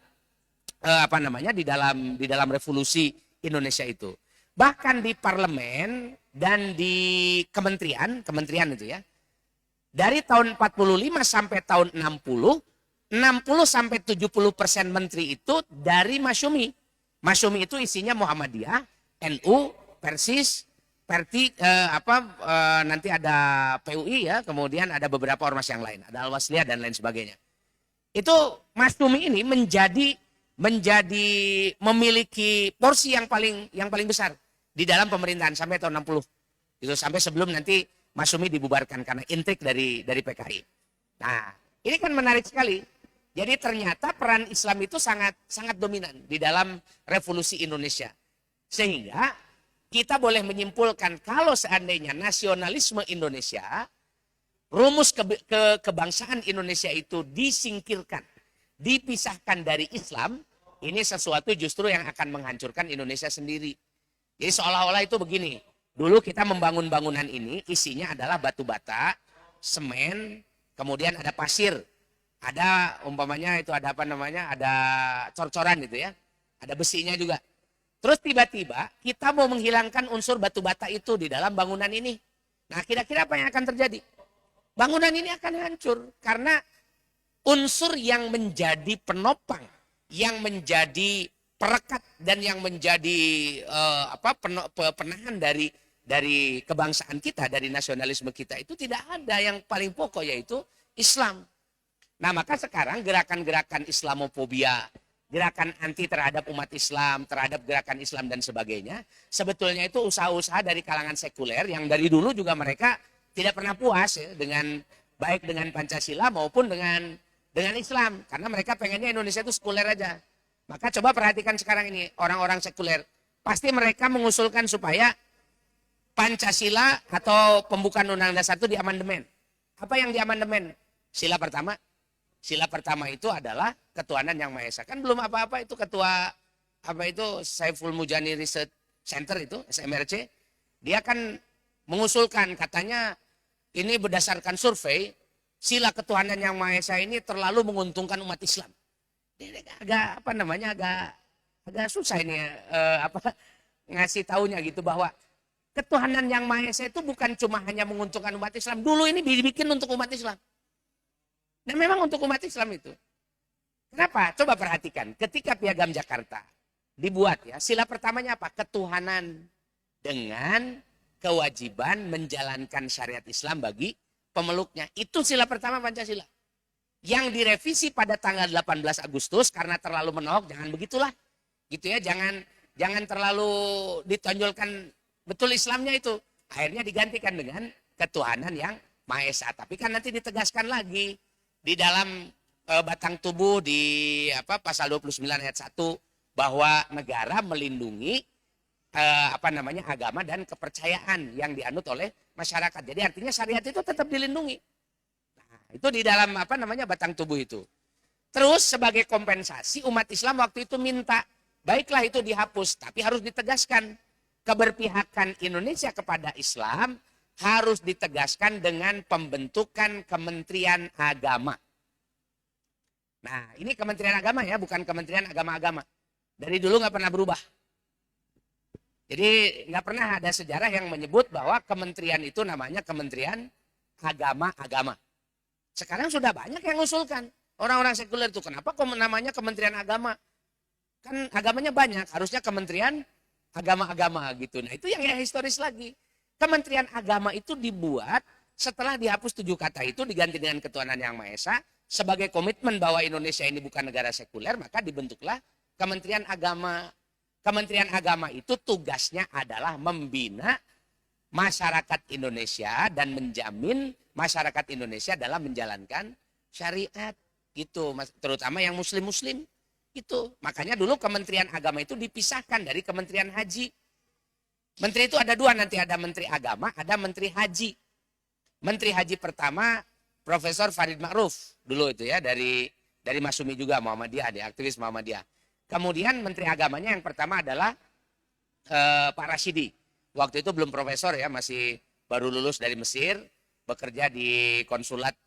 di dalam revolusi Indonesia itu. Bahkan di parlemen dan di kementerian itu ya. Dari tahun 45 sampai tahun 60 sampai 70% menteri itu dari Masyumi. Masyumi itu isinya Muhammadiyah, NU, Persis, Perti, nanti ada PUI ya, kemudian ada beberapa ormas yang lain, ada Al-Wasliyah dan lain sebagainya. Itu Masyumi ini menjadi memiliki porsi yang paling besar di dalam pemerintahan sampai tahun 60. Itu sampai sebelum nanti Masyumi dibubarkan karena intrik dari PKI. Nah, ini kan menarik sekali. Jadi ternyata peran Islam itu sangat dominan di dalam revolusi Indonesia. Sehingga kita boleh menyimpulkan kalau seandainya nasionalisme Indonesia, rumus kebangsaan Indonesia itu disingkirkan, dipisahkan dari Islam, ini sesuatu justru yang akan menghancurkan Indonesia sendiri. Jadi seolah-olah itu begini, dulu kita membangun bangunan ini isinya adalah batu bata, semen, kemudian ada pasir, ada umpamanya itu ada ada cor-coran gitu ya, ada besinya juga. Terus tiba-tiba kita mau menghilangkan unsur batu bata itu di dalam bangunan ini. Nah kira-kira apa yang akan terjadi? Bangunan ini akan hancur karena unsur yang menjadi penopang, yang menjadi perekat dan yang menjadi penahan dari kebangsaan kita, dari nasionalisme kita itu tidak ada yang paling pokok yaitu Islam. Nah maka sekarang gerakan-gerakan Islamofobia, gerakan anti terhadap umat Islam, terhadap gerakan Islam dan sebagainya, sebetulnya itu usaha-usaha dari kalangan sekuler yang dari dulu juga mereka tidak pernah puas ya, baik dengan Pancasila maupun dengan Islam. Karena mereka pengennya Indonesia itu sekuler aja. Maka coba perhatikan sekarang ini orang-orang sekuler. Pasti mereka mengusulkan supaya Pancasila atau pembukaan Undang-Undang Dasar itu diamandemen. Apa yang diamandemen? Sila pertama. Sila pertama itu adalah ketuhanan yang Maha Esa. Kan belum apa-apa itu ketua Saiful Mujani Research Center itu, SMRC. Dia kan mengusulkan katanya ini berdasarkan survei sila ketuhanan yang Maha Esa ini terlalu menguntungkan umat Islam. Ini agak susah ini ngasih taunya gitu bahwa ketuhanan yang Maha Esa itu bukan cuma hanya menguntungkan umat Islam. Dulu ini dibikin untuk umat Islam. Dan memang untuk umat Islam itu. Kenapa? Coba perhatikan. Ketika Piagam Jakarta dibuat ya, sila pertamanya apa? Ketuhanan dengan kewajiban menjalankan syariat Islam bagi pemeluknya. Itu sila pertama Pancasila. Yang direvisi pada tanggal 18 Agustus karena terlalu menohok, jangan begitulah. Gitu ya, jangan terlalu ditonjolkan betul Islamnya itu. Akhirnya digantikan dengan ketuhanan yang Maha Esa. Tapi kan nanti ditegaskan lagi di dalam batang tubuh di pasal 29 ayat 1 bahwa negara melindungi agama dan kepercayaan yang dianut oleh masyarakat. Jadi artinya syariat itu tetap dilindungi. Nah, itu di dalam batang tubuh itu. Terus sebagai kompensasi umat Islam waktu itu minta, baiklah itu dihapus, tapi harus ditegaskan keberpihakan Indonesia kepada Islam harus ditegaskan dengan pembentukan Kementerian Agama. Nah, ini Kementerian Agama ya, bukan Kementerian Agama-agama. Dari dulu nggak pernah berubah. Jadi nggak pernah ada sejarah yang menyebut bahwa kementerian itu namanya Kementerian Agama-agama. Sekarang sudah banyak yang mengusulkan. Orang-orang sekuler itu kenapa kok namanya Kementerian Agama? Kan agamanya banyak, harusnya Kementerian Agama-agama gitu. Nah itu yang historis lagi. Kementerian Agama itu dibuat setelah dihapus 7 kata itu diganti dengan ketuhanan yang Maha Esa. Sebagai komitmen bahwa Indonesia ini bukan negara sekuler, maka dibentuklah Kementerian Agama. Kementerian Agama itu tugasnya adalah membina masyarakat Indonesia dan menjamin masyarakat Indonesia dalam menjalankan syariat gitu, terutama yang muslim-muslim gitu. Makanya dulu Kementerian Agama itu dipisahkan dari Kementerian Haji. Menteri itu ada 2 nanti, ada Menteri Agama, ada Menteri Haji. Menteri Haji pertama Profesor Farid Ma'ruf dulu itu ya, dari Masumi juga, Muhammadiyah, dia aktivis Muhammadiyah. Kemudian Menteri Agamanya yang pertama adalah Pak Rashidi. Waktu itu belum profesor ya, masih baru lulus dari Mesir, bekerja di konsulat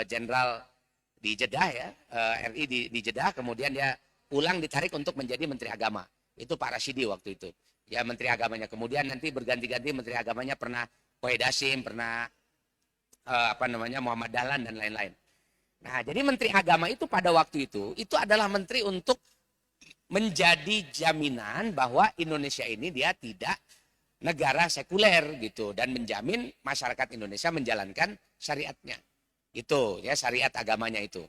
jenderal di Jeddah ya, RI di Jeddah. Kemudian dia pulang ditarik untuk menjadi Menteri Agama. Itu Pak Rashidi waktu itu. Ya Menteri Agamanya. Kemudian nanti berganti-ganti Menteri Agamanya, pernah Wahid Hasyim, pernah Muhammad Dahlan dan lain-lain. Nah, jadi Menteri Agama itu pada waktu itu adalah menteri untuk menjadi jaminan bahwa Indonesia ini dia tidak negara sekuler gitu, dan menjamin masyarakat Indonesia menjalankan syariatnya. Itu ya, syariat agamanya itu.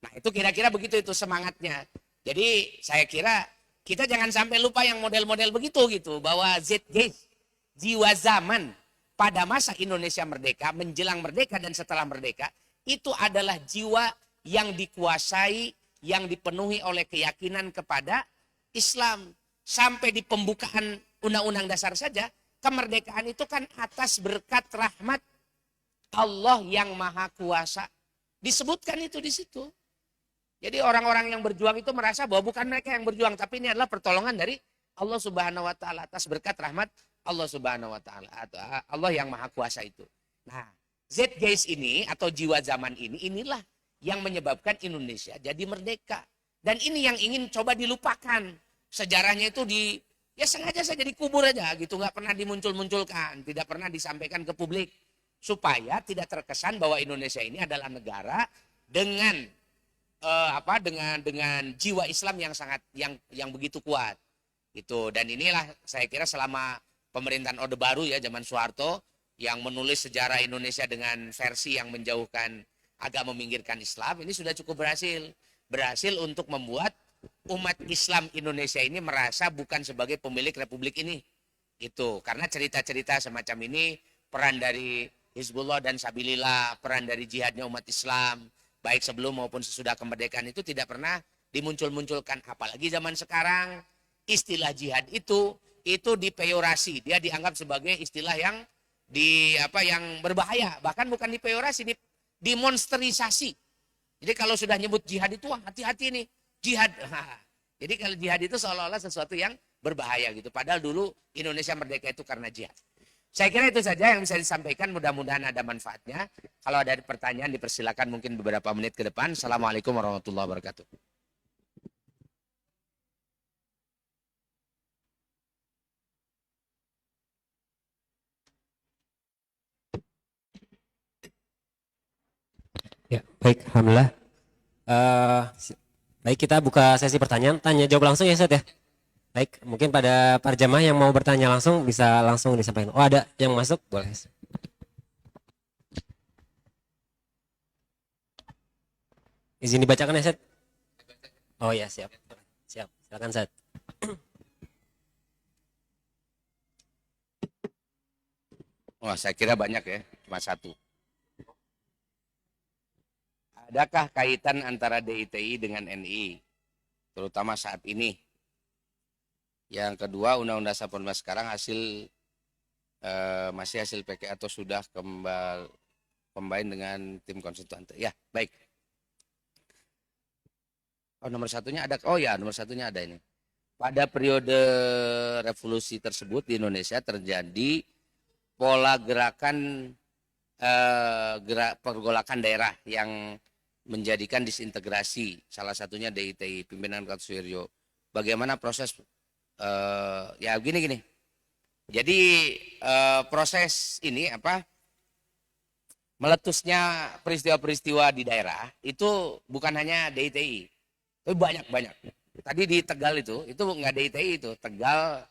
Nah, itu kira-kira begitu itu semangatnya. Jadi saya kira kita jangan sampai lupa yang model-model begitu gitu, bahwa Zeitgeist, jiwa zaman pada masa Indonesia merdeka, menjelang merdeka dan setelah merdeka, itu adalah jiwa yang dikuasai, yang dipenuhi oleh keyakinan kepada Islam. Sampai di pembukaan Undang-Undang Dasar saja, kemerdekaan itu kan atas berkat rahmat Allah yang Maha Kuasa. Disebutkan itu di situ. Jadi orang-orang yang berjuang itu merasa bahwa bukan mereka yang berjuang, tapi ini adalah pertolongan dari Allah Subhanahu wa taala atas berkat rahmat Allah Subhanahu wa taala, atau Allah yang Maha Kuasa itu. Nah, Zeitgeist ini atau jiwa zaman ini, inilah yang menyebabkan Indonesia jadi merdeka. Dan ini yang ingin coba dilupakan. Sejarahnya itu ya sengaja saja dikubur aja gitu, nggak pernah dimuncul-munculkan, tidak pernah disampaikan ke publik, supaya tidak terkesan bahwa Indonesia ini adalah negara dengan dengan jiwa Islam yang sangat yang begitu kuat gitu. Dan inilah saya kira selama pemerintahan Orde Baru ya, zaman Soeharto, yang menulis sejarah Indonesia dengan versi yang menjauhkan, agak meminggirkan Islam, ini sudah cukup berhasil untuk membuat umat Islam Indonesia ini merasa bukan sebagai pemilik republik ini gitu. Karena cerita-cerita semacam ini, peran dari Hizbullah dan Sabilillah, peran dari jihadnya umat Islam baik sebelum maupun sesudah kemerdekaan itu tidak pernah dimuncul-munculkan. Apalagi zaman sekarang istilah jihad itu dipeyorasi, dia dianggap sebagai istilah yang yang berbahaya, bahkan bukan dipeyorasi, dimonsterisasi. Jadi kalau sudah nyebut jihad itu hati-hati nih, jihad. Jadi kalau jihad itu seolah-olah sesuatu yang berbahaya gitu. Padahal dulu Indonesia merdeka itu karena jihad. Saya kira itu saja yang bisa disampaikan, mudah-mudahan ada manfaatnya. Kalau ada pertanyaan dipersilakan mungkin beberapa menit ke depan. Assalamualaikum warahmatullahi wabarakatuh. Ya, baik, alhamdulillah. Baik, kita buka sesi pertanyaan, tanya jawab langsung ya, Ustaz ya. Baik, mungkin pada para jamaah yang mau bertanya langsung bisa langsung disampaikan. Oh, ada yang masuk, boleh. Izin dibacakan ya, Ustaz. Oh ya, siap. Siap, silakan, Ustaz. Wah, saya kira banyak ya, cuma satu. Adakah kaitan antara DITI dengan NI, terutama saat ini? Yang kedua, Undang-Undang Dasar 45 sekarang masih hasil PK atau sudah combine dengan tim konstituan? Ya, baik. Oh, nomor satunya ada. Oh ya, nomor satunya ada ini. Pada periode revolusi tersebut di Indonesia terjadi pola gerakan pergolakan daerah yang menjadikan disintegrasi, salah satunya DITI pimpinan Kartosuwiryo. Bagaimana proses ya gini. Jadi proses ini meletusnya peristiwa-peristiwa di daerah itu bukan hanya DITI, tapi banyak. tadi di Tegal itu nggak DITI itu, Tegal,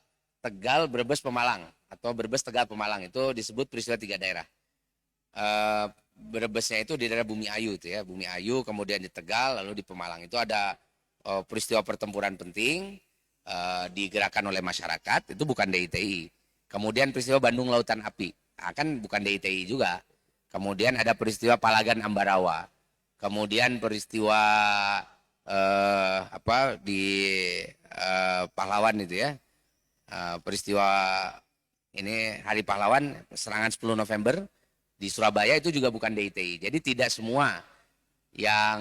Brebes, Pemalang atau Brebes, Tegal, Pemalang itu disebut peristiwa 3 daerah. Brebesnya itu di daerah Bumi Ayu itu ya, Bumi Ayu, kemudian di Tegal, lalu di Pemalang itu ada peristiwa pertempuran penting digerakkan oleh masyarakat, itu bukan DITI. Kemudian peristiwa Bandung Lautan Api, kan bukan DITI juga. Kemudian ada peristiwa Palagan Ambarawa. Kemudian peristiwa di Pahlawan itu ya, peristiwa ini Hari Pahlawan, serangan 10 November di Surabaya itu juga bukan DITI. Jadi tidak semua yang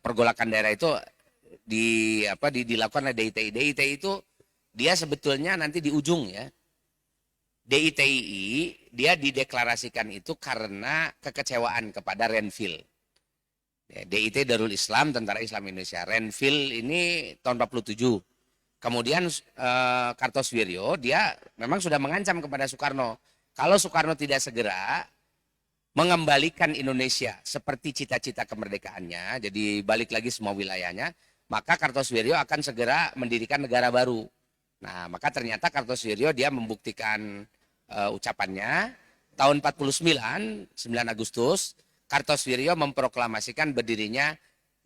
pergolakan daerah itu dilakukan oleh DITI. DITI itu dia sebetulnya nanti di ujung ya. DITI dia dideklarasikan itu karena kekecewaan kepada Renville. DIT Darul Islam, Tentara Islam Indonesia. Renville ini tahun 47. Kemudian Kartosuwiryo dia memang sudah mengancam kepada Soekarno. Kalau Soekarno tidak segera mengembalikan Indonesia seperti cita-cita kemerdekaannya, jadi balik lagi semua wilayahnya, maka Kartosuwiryo akan segera mendirikan negara baru. Nah, maka ternyata Kartosuwiryo dia membuktikan ucapannya tahun 49, 9 Agustus, Kartosuwiryo memproklamasikan berdirinya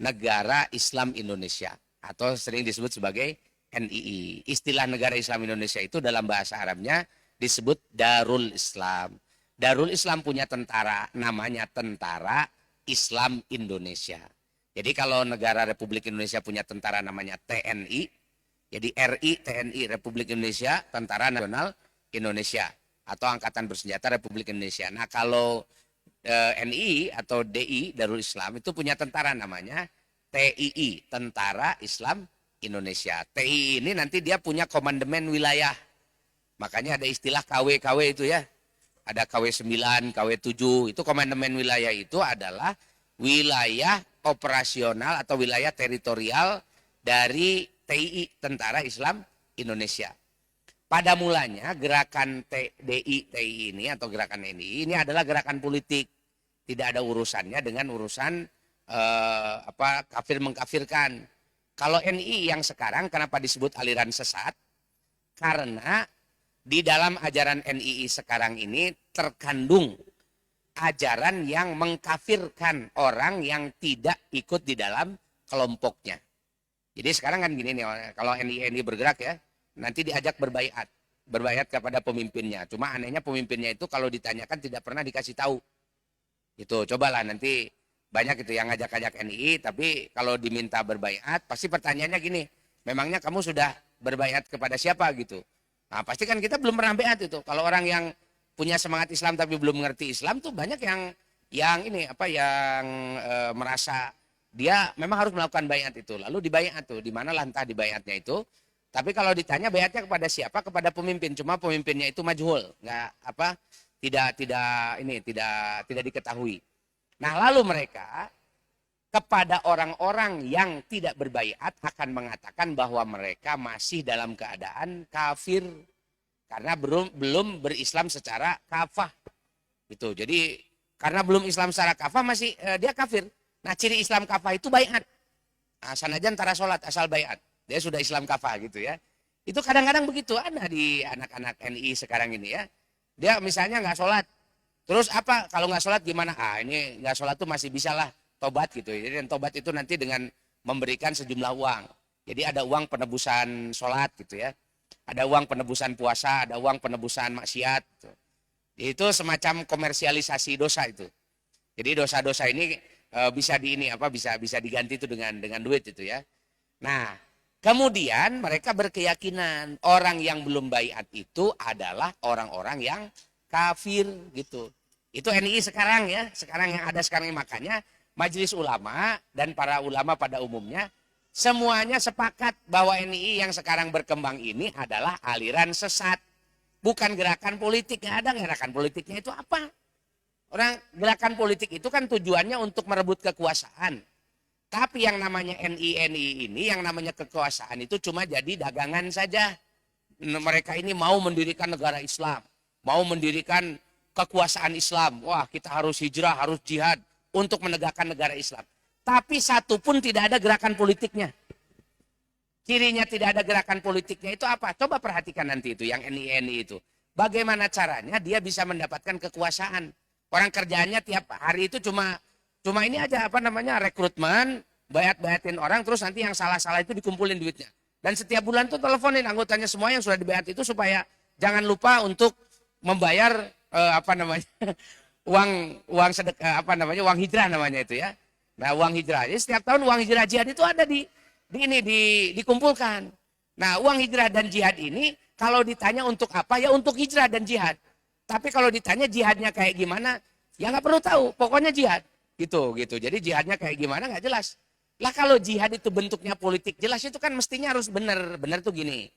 Negara Islam Indonesia atau sering disebut sebagai NII. Istilah Negara Islam Indonesia itu dalam bahasa Arabnya disebut Darul Islam. Darul Islam punya tentara, namanya Tentara Islam Indonesia. Jadi kalau negara Republik Indonesia punya tentara namanya TNI, jadi RI, TNI, Republik Indonesia, Tentara Nasional Indonesia atau Angkatan Bersenjata Republik Indonesia. Nah kalau NI atau DI, Darul Islam itu punya tentara namanya TII, Tentara Islam Indonesia. TII ini nanti dia punya komandemen wilayah. Makanya ada istilah KW itu ya. Ada KW 9, KW 7. Itu komandemen wilayah itu adalah wilayah operasional atau wilayah teritorial dari TII, Tentara Islam Indonesia. Pada mulanya gerakan TII ini atau gerakan NII ini adalah gerakan politik. Tidak ada urusannya dengan urusan kafir mengkafirkan. Kalau NII yang sekarang kenapa disebut aliran sesat? Karena di dalam ajaran NII sekarang ini terkandung ajaran yang mengkafirkan orang yang tidak ikut di dalam kelompoknya. Jadi sekarang kan gini nih, kalau NII bergerak ya, nanti diajak berbaiat kepada pemimpinnya. Cuma anehnya pemimpinnya itu kalau ditanyakan tidak pernah dikasih tahu. Itu cobalah nanti banyak itu yang ngajak-ngajak NII, tapi kalau diminta berbaiat pasti pertanyaannya gini, memangnya kamu sudah berbaiat kepada siapa gitu. Nah, pasti kan kita belum pernah baiat itu. Kalau orang yang punya semangat Islam tapi belum mengerti Islam tuh banyak yang merasa dia memang harus melakukan baiat itu. Lalu dibaiat tuh, di mana lantah dibaiatnya itu. Tapi kalau ditanya baiatnya kepada siapa? Kepada pemimpin. Cuma pemimpinnya itu majhul, tidak diketahui. Nah, lalu mereka kepada orang-orang yang tidak berbaiat akan mengatakan bahwa mereka masih dalam keadaan kafir karena belum berislam secara kafah. Gitu. Jadi karena belum Islam secara kafah masih dia kafir. Nah, ciri Islam kafah itu baiat. Nah, sanajan antara sholat asal baiat. Dia sudah Islam kafah gitu ya. Itu kadang-kadang begitu ada di anak-anak NI sekarang ini ya. Dia misalnya nggak sholat. Terus apa kalau nggak sholat gimana? Ini nggak sholat tuh masih bisa lah tobat gitu. Jadi tobat itu nanti dengan memberikan sejumlah uang. Jadi ada uang penebusan sholat gitu ya. Ada uang penebusan puasa, ada uang penebusan maksiat. Gitu. Itu semacam komersialisasi dosa itu. Jadi dosa-dosa ini bisa diganti itu dengan duit itu ya. Nah, kemudian mereka berkeyakinan orang yang belum baiat itu adalah orang-orang yang kafir gitu. Itu NII sekarang ya, sekarang yang ada sekarang ini. Makanya Majelis Ulama dan para ulama pada umumnya semuanya sepakat bahwa NII yang sekarang berkembang ini adalah aliran sesat. Bukan gerakan politik, nggak ada gerakan politiknya itu apa? Orang gerakan politik itu kan tujuannya untuk merebut kekuasaan. Tapi yang namanya NII ini, yang namanya kekuasaan itu cuma jadi dagangan saja. Mereka ini mau mendirikan negara Islam, mau mendirikan kekuasaan Islam. Wah, kita harus hijrah, harus jihad untuk menegakkan negara Islam. tapi satu pun tidak ada gerakan politiknya. Cirinya tidak ada gerakan politiknya itu apa? Coba perhatikan nanti itu yang NII itu. Bagaimana caranya dia bisa mendapatkan kekuasaan? Orang kerjaannya tiap hari itu cuma ini aja apa namanya rekrutmen, bayat-bayatin orang, terus nanti yang salah-salah itu dikumpulin duitnya. Dan setiap bulan tuh teleponin anggotanya semua yang sudah dibayat itu supaya jangan lupa untuk membayar apa namanya uang sedekah apa namanya uang hijrah namanya itu ya. Nah uang hijrah, jadi setiap tahun uang hijrah jihad itu ada dikumpulkan. Nah uang hijrah dan jihad ini kalau ditanya untuk apa ya untuk hijrah dan jihad. Tapi kalau ditanya jihadnya kayak gimana ya nggak perlu tahu, pokoknya jihad gitu. Jadi jihadnya kayak gimana nggak jelas. Lah kalau jihad itu bentuknya politik jelas itu kan mestinya harus benar tuh gini.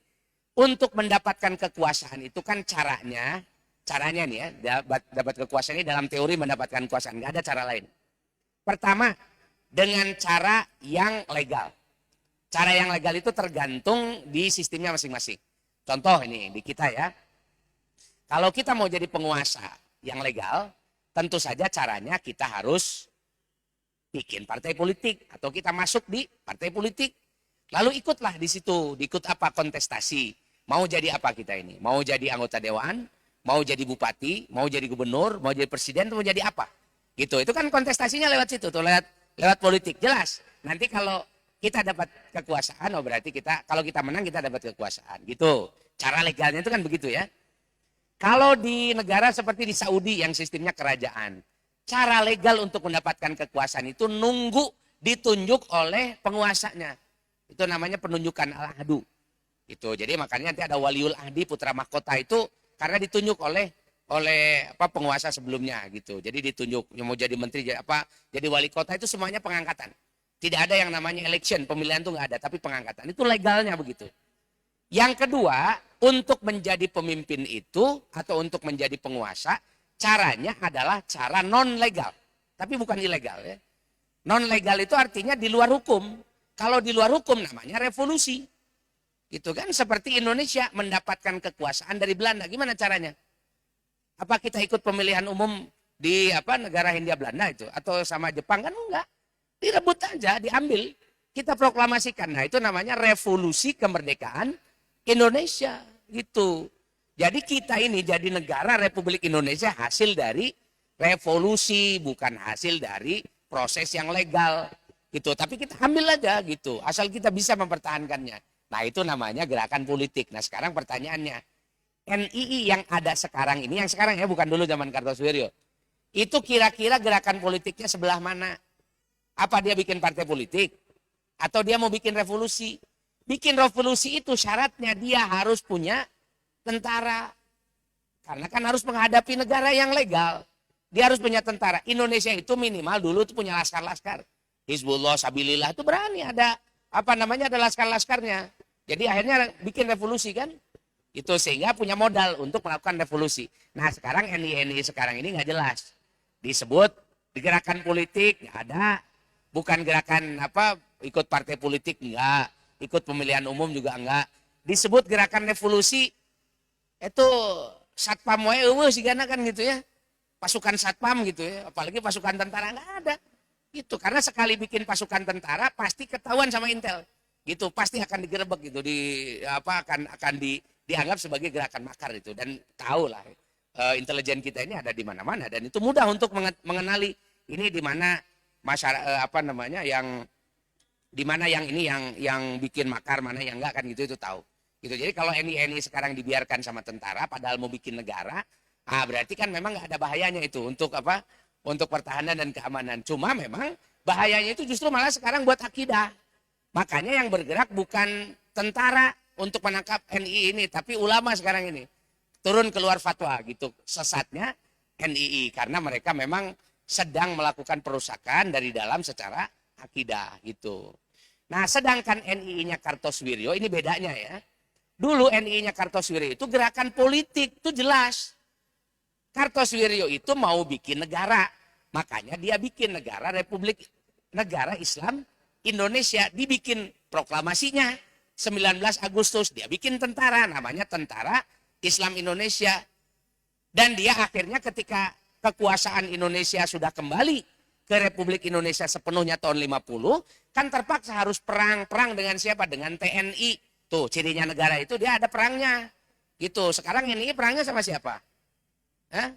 Untuk mendapatkan kekuasaan itu kan caranya nih ya dapat kekuasaan ini dalam teori mendapatkan kekuasaan nggak ada cara lain. Pertama dengan cara yang legal. Cara yang legal itu tergantung di sistemnya masing-masing. Contoh ini di kita ya. Kalau kita mau jadi penguasa yang legal, tentu saja caranya kita harus bikin partai politik atau kita masuk di partai politik. Lalu ikutlah di situ, ikut apa kontestasi. Mau jadi apa kita ini? Mau jadi anggota dewan, mau jadi bupati, mau jadi gubernur, mau jadi presiden, mau jadi apa? Gitu. Itu kan kontestasinya lewat situ tuh, lewat politik. Jelas. Nanti kalau kita dapat kekuasaan, oh berarti kalau kita menang kita dapat kekuasaan. Gitu. Cara legalnya itu kan begitu ya. Kalau di negara seperti di Saudi yang sistemnya kerajaan, cara legal untuk mendapatkan kekuasaan itu nunggu ditunjuk oleh penguasanya. Itu namanya penunjukan al-ahdu. Itu. Jadi makanya nanti ada waliul ahdi putra mahkota itu karena ditunjuk oleh penguasa sebelumnya gitu. Jadi ditunjuk mau jadi menteri jadi wali kota itu semuanya pengangkatan. Tidak ada yang namanya election, pemilihan itu nggak ada, tapi pengangkatan. Itu legalnya begitu. Yang kedua, untuk menjadi pemimpin itu atau untuk menjadi penguasa, caranya adalah cara non-legal. Tapi bukan ilegal ya. Non-legal itu artinya di luar hukum. Kalau di luar hukum namanya revolusi. Gitu kan, seperti Indonesia mendapatkan kekuasaan dari Belanda. Gimana caranya? Apa kita ikut pemilihan umum di negara Hindia Belanda itu? Atau sama Jepang? Kan enggak. Direbut aja, diambil. Kita proklamasikan. Nah itu namanya revolusi kemerdekaan Indonesia. Gitu. Jadi kita ini jadi negara Republik Indonesia hasil dari revolusi. Bukan hasil dari proses yang legal. Gitu. Tapi kita ambil aja gitu. Asal kita bisa mempertahankannya. Nah itu namanya gerakan politik. Nah sekarang pertanyaannya. NII yang ada sekarang ini. Yang sekarang ya bukan dulu zaman Kartosuwiryo. Itu kira-kira gerakan politiknya sebelah mana? Apa dia bikin partai politik? Atau dia mau bikin revolusi? Bikin revolusi itu syaratnya dia harus punya tentara. Karena kan harus menghadapi negara yang legal. Dia harus punya tentara. Indonesia itu minimal dulu itu punya laskar-laskar. Hizbullah, Sabilillah itu berani ada ada laskar-laskarnya. Jadi akhirnya bikin revolusi kan. Itu sehingga punya modal untuk melakukan revolusi. Nah sekarang NII sekarang ini nggak jelas. Disebut di gerakan politik nggak ada. Bukan gerakan ikut partai politik enggak, ikut pemilihan umum juga enggak. Disebut gerakan revolusi itu satpam wae sih kan gitu ya. Pasukan satpam gitu ya, apalagi pasukan tentara enggak ada. Gitu karena sekali bikin pasukan tentara pasti ketahuan sama Intel. Gitu pasti akan digerebek gitu akan dianggap sebagai gerakan makar itu dan tahulah intelijen kita ini ada di mana-mana dan itu mudah untuk mengenali ini di mana masyarakat yang di mana yang ini yang bikin makar mana yang enggak kan gitu itu tahu gitu. Jadi kalau NII sekarang dibiarkan sama tentara padahal mau bikin negara berarti kan memang nggak ada bahayanya itu untuk untuk pertahanan dan keamanan. Cuma memang bahayanya itu justru malah sekarang buat akidah. Makanya yang bergerak bukan tentara untuk menangkap NII ini tapi ulama sekarang ini turun keluar fatwa gitu sesatnya NII karena mereka memang sedang melakukan perusakan dari dalam secara akidah gitu. Nah sedangkan NII-nya Kartosuwiryo ini bedanya ya. Dulu NII-nya Kartosuwiryo itu gerakan politik itu jelas. Kartosuwiryo itu mau bikin negara. Makanya dia bikin negara Islam Indonesia. Dibikin proklamasinya 19 Agustus. Dia bikin tentara namanya Tentara Islam Indonesia. Dan dia akhirnya ketika kekuasaan Indonesia sudah kembali ke Republik Indonesia sepenuhnya tahun 50, kan terpaksa harus perang. Perang dengan siapa? Dengan TNI. Tuh, cirinya negara itu dia ada perangnya. Gitu. Sekarang ini perangnya sama siapa? Hah?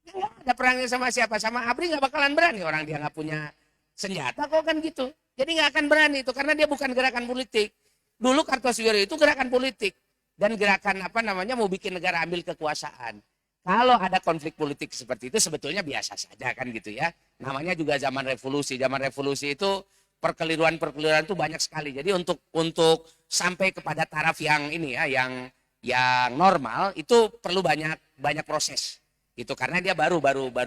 Nggak ada perangnya sama siapa. Sama ABRI nggak bakalan berani. Orang dia nggak punya senjata kok kan gitu. Jadi nggak akan berani itu karena dia bukan gerakan politik. Dulu Kartosuwiryo itu gerakan politik. Dan gerakan apa namanya mau bikin negara ambil kekuasaan. Kalau ada konflik politik seperti itu sebetulnya biasa saja kan gitu ya. Namanya juga zaman revolusi. Zaman revolusi itu perkeliruan-perkeliruan itu banyak sekali. Jadi untuk sampai kepada taraf yang ini ya, yang normal itu perlu banyak proses. Itu karena dia baru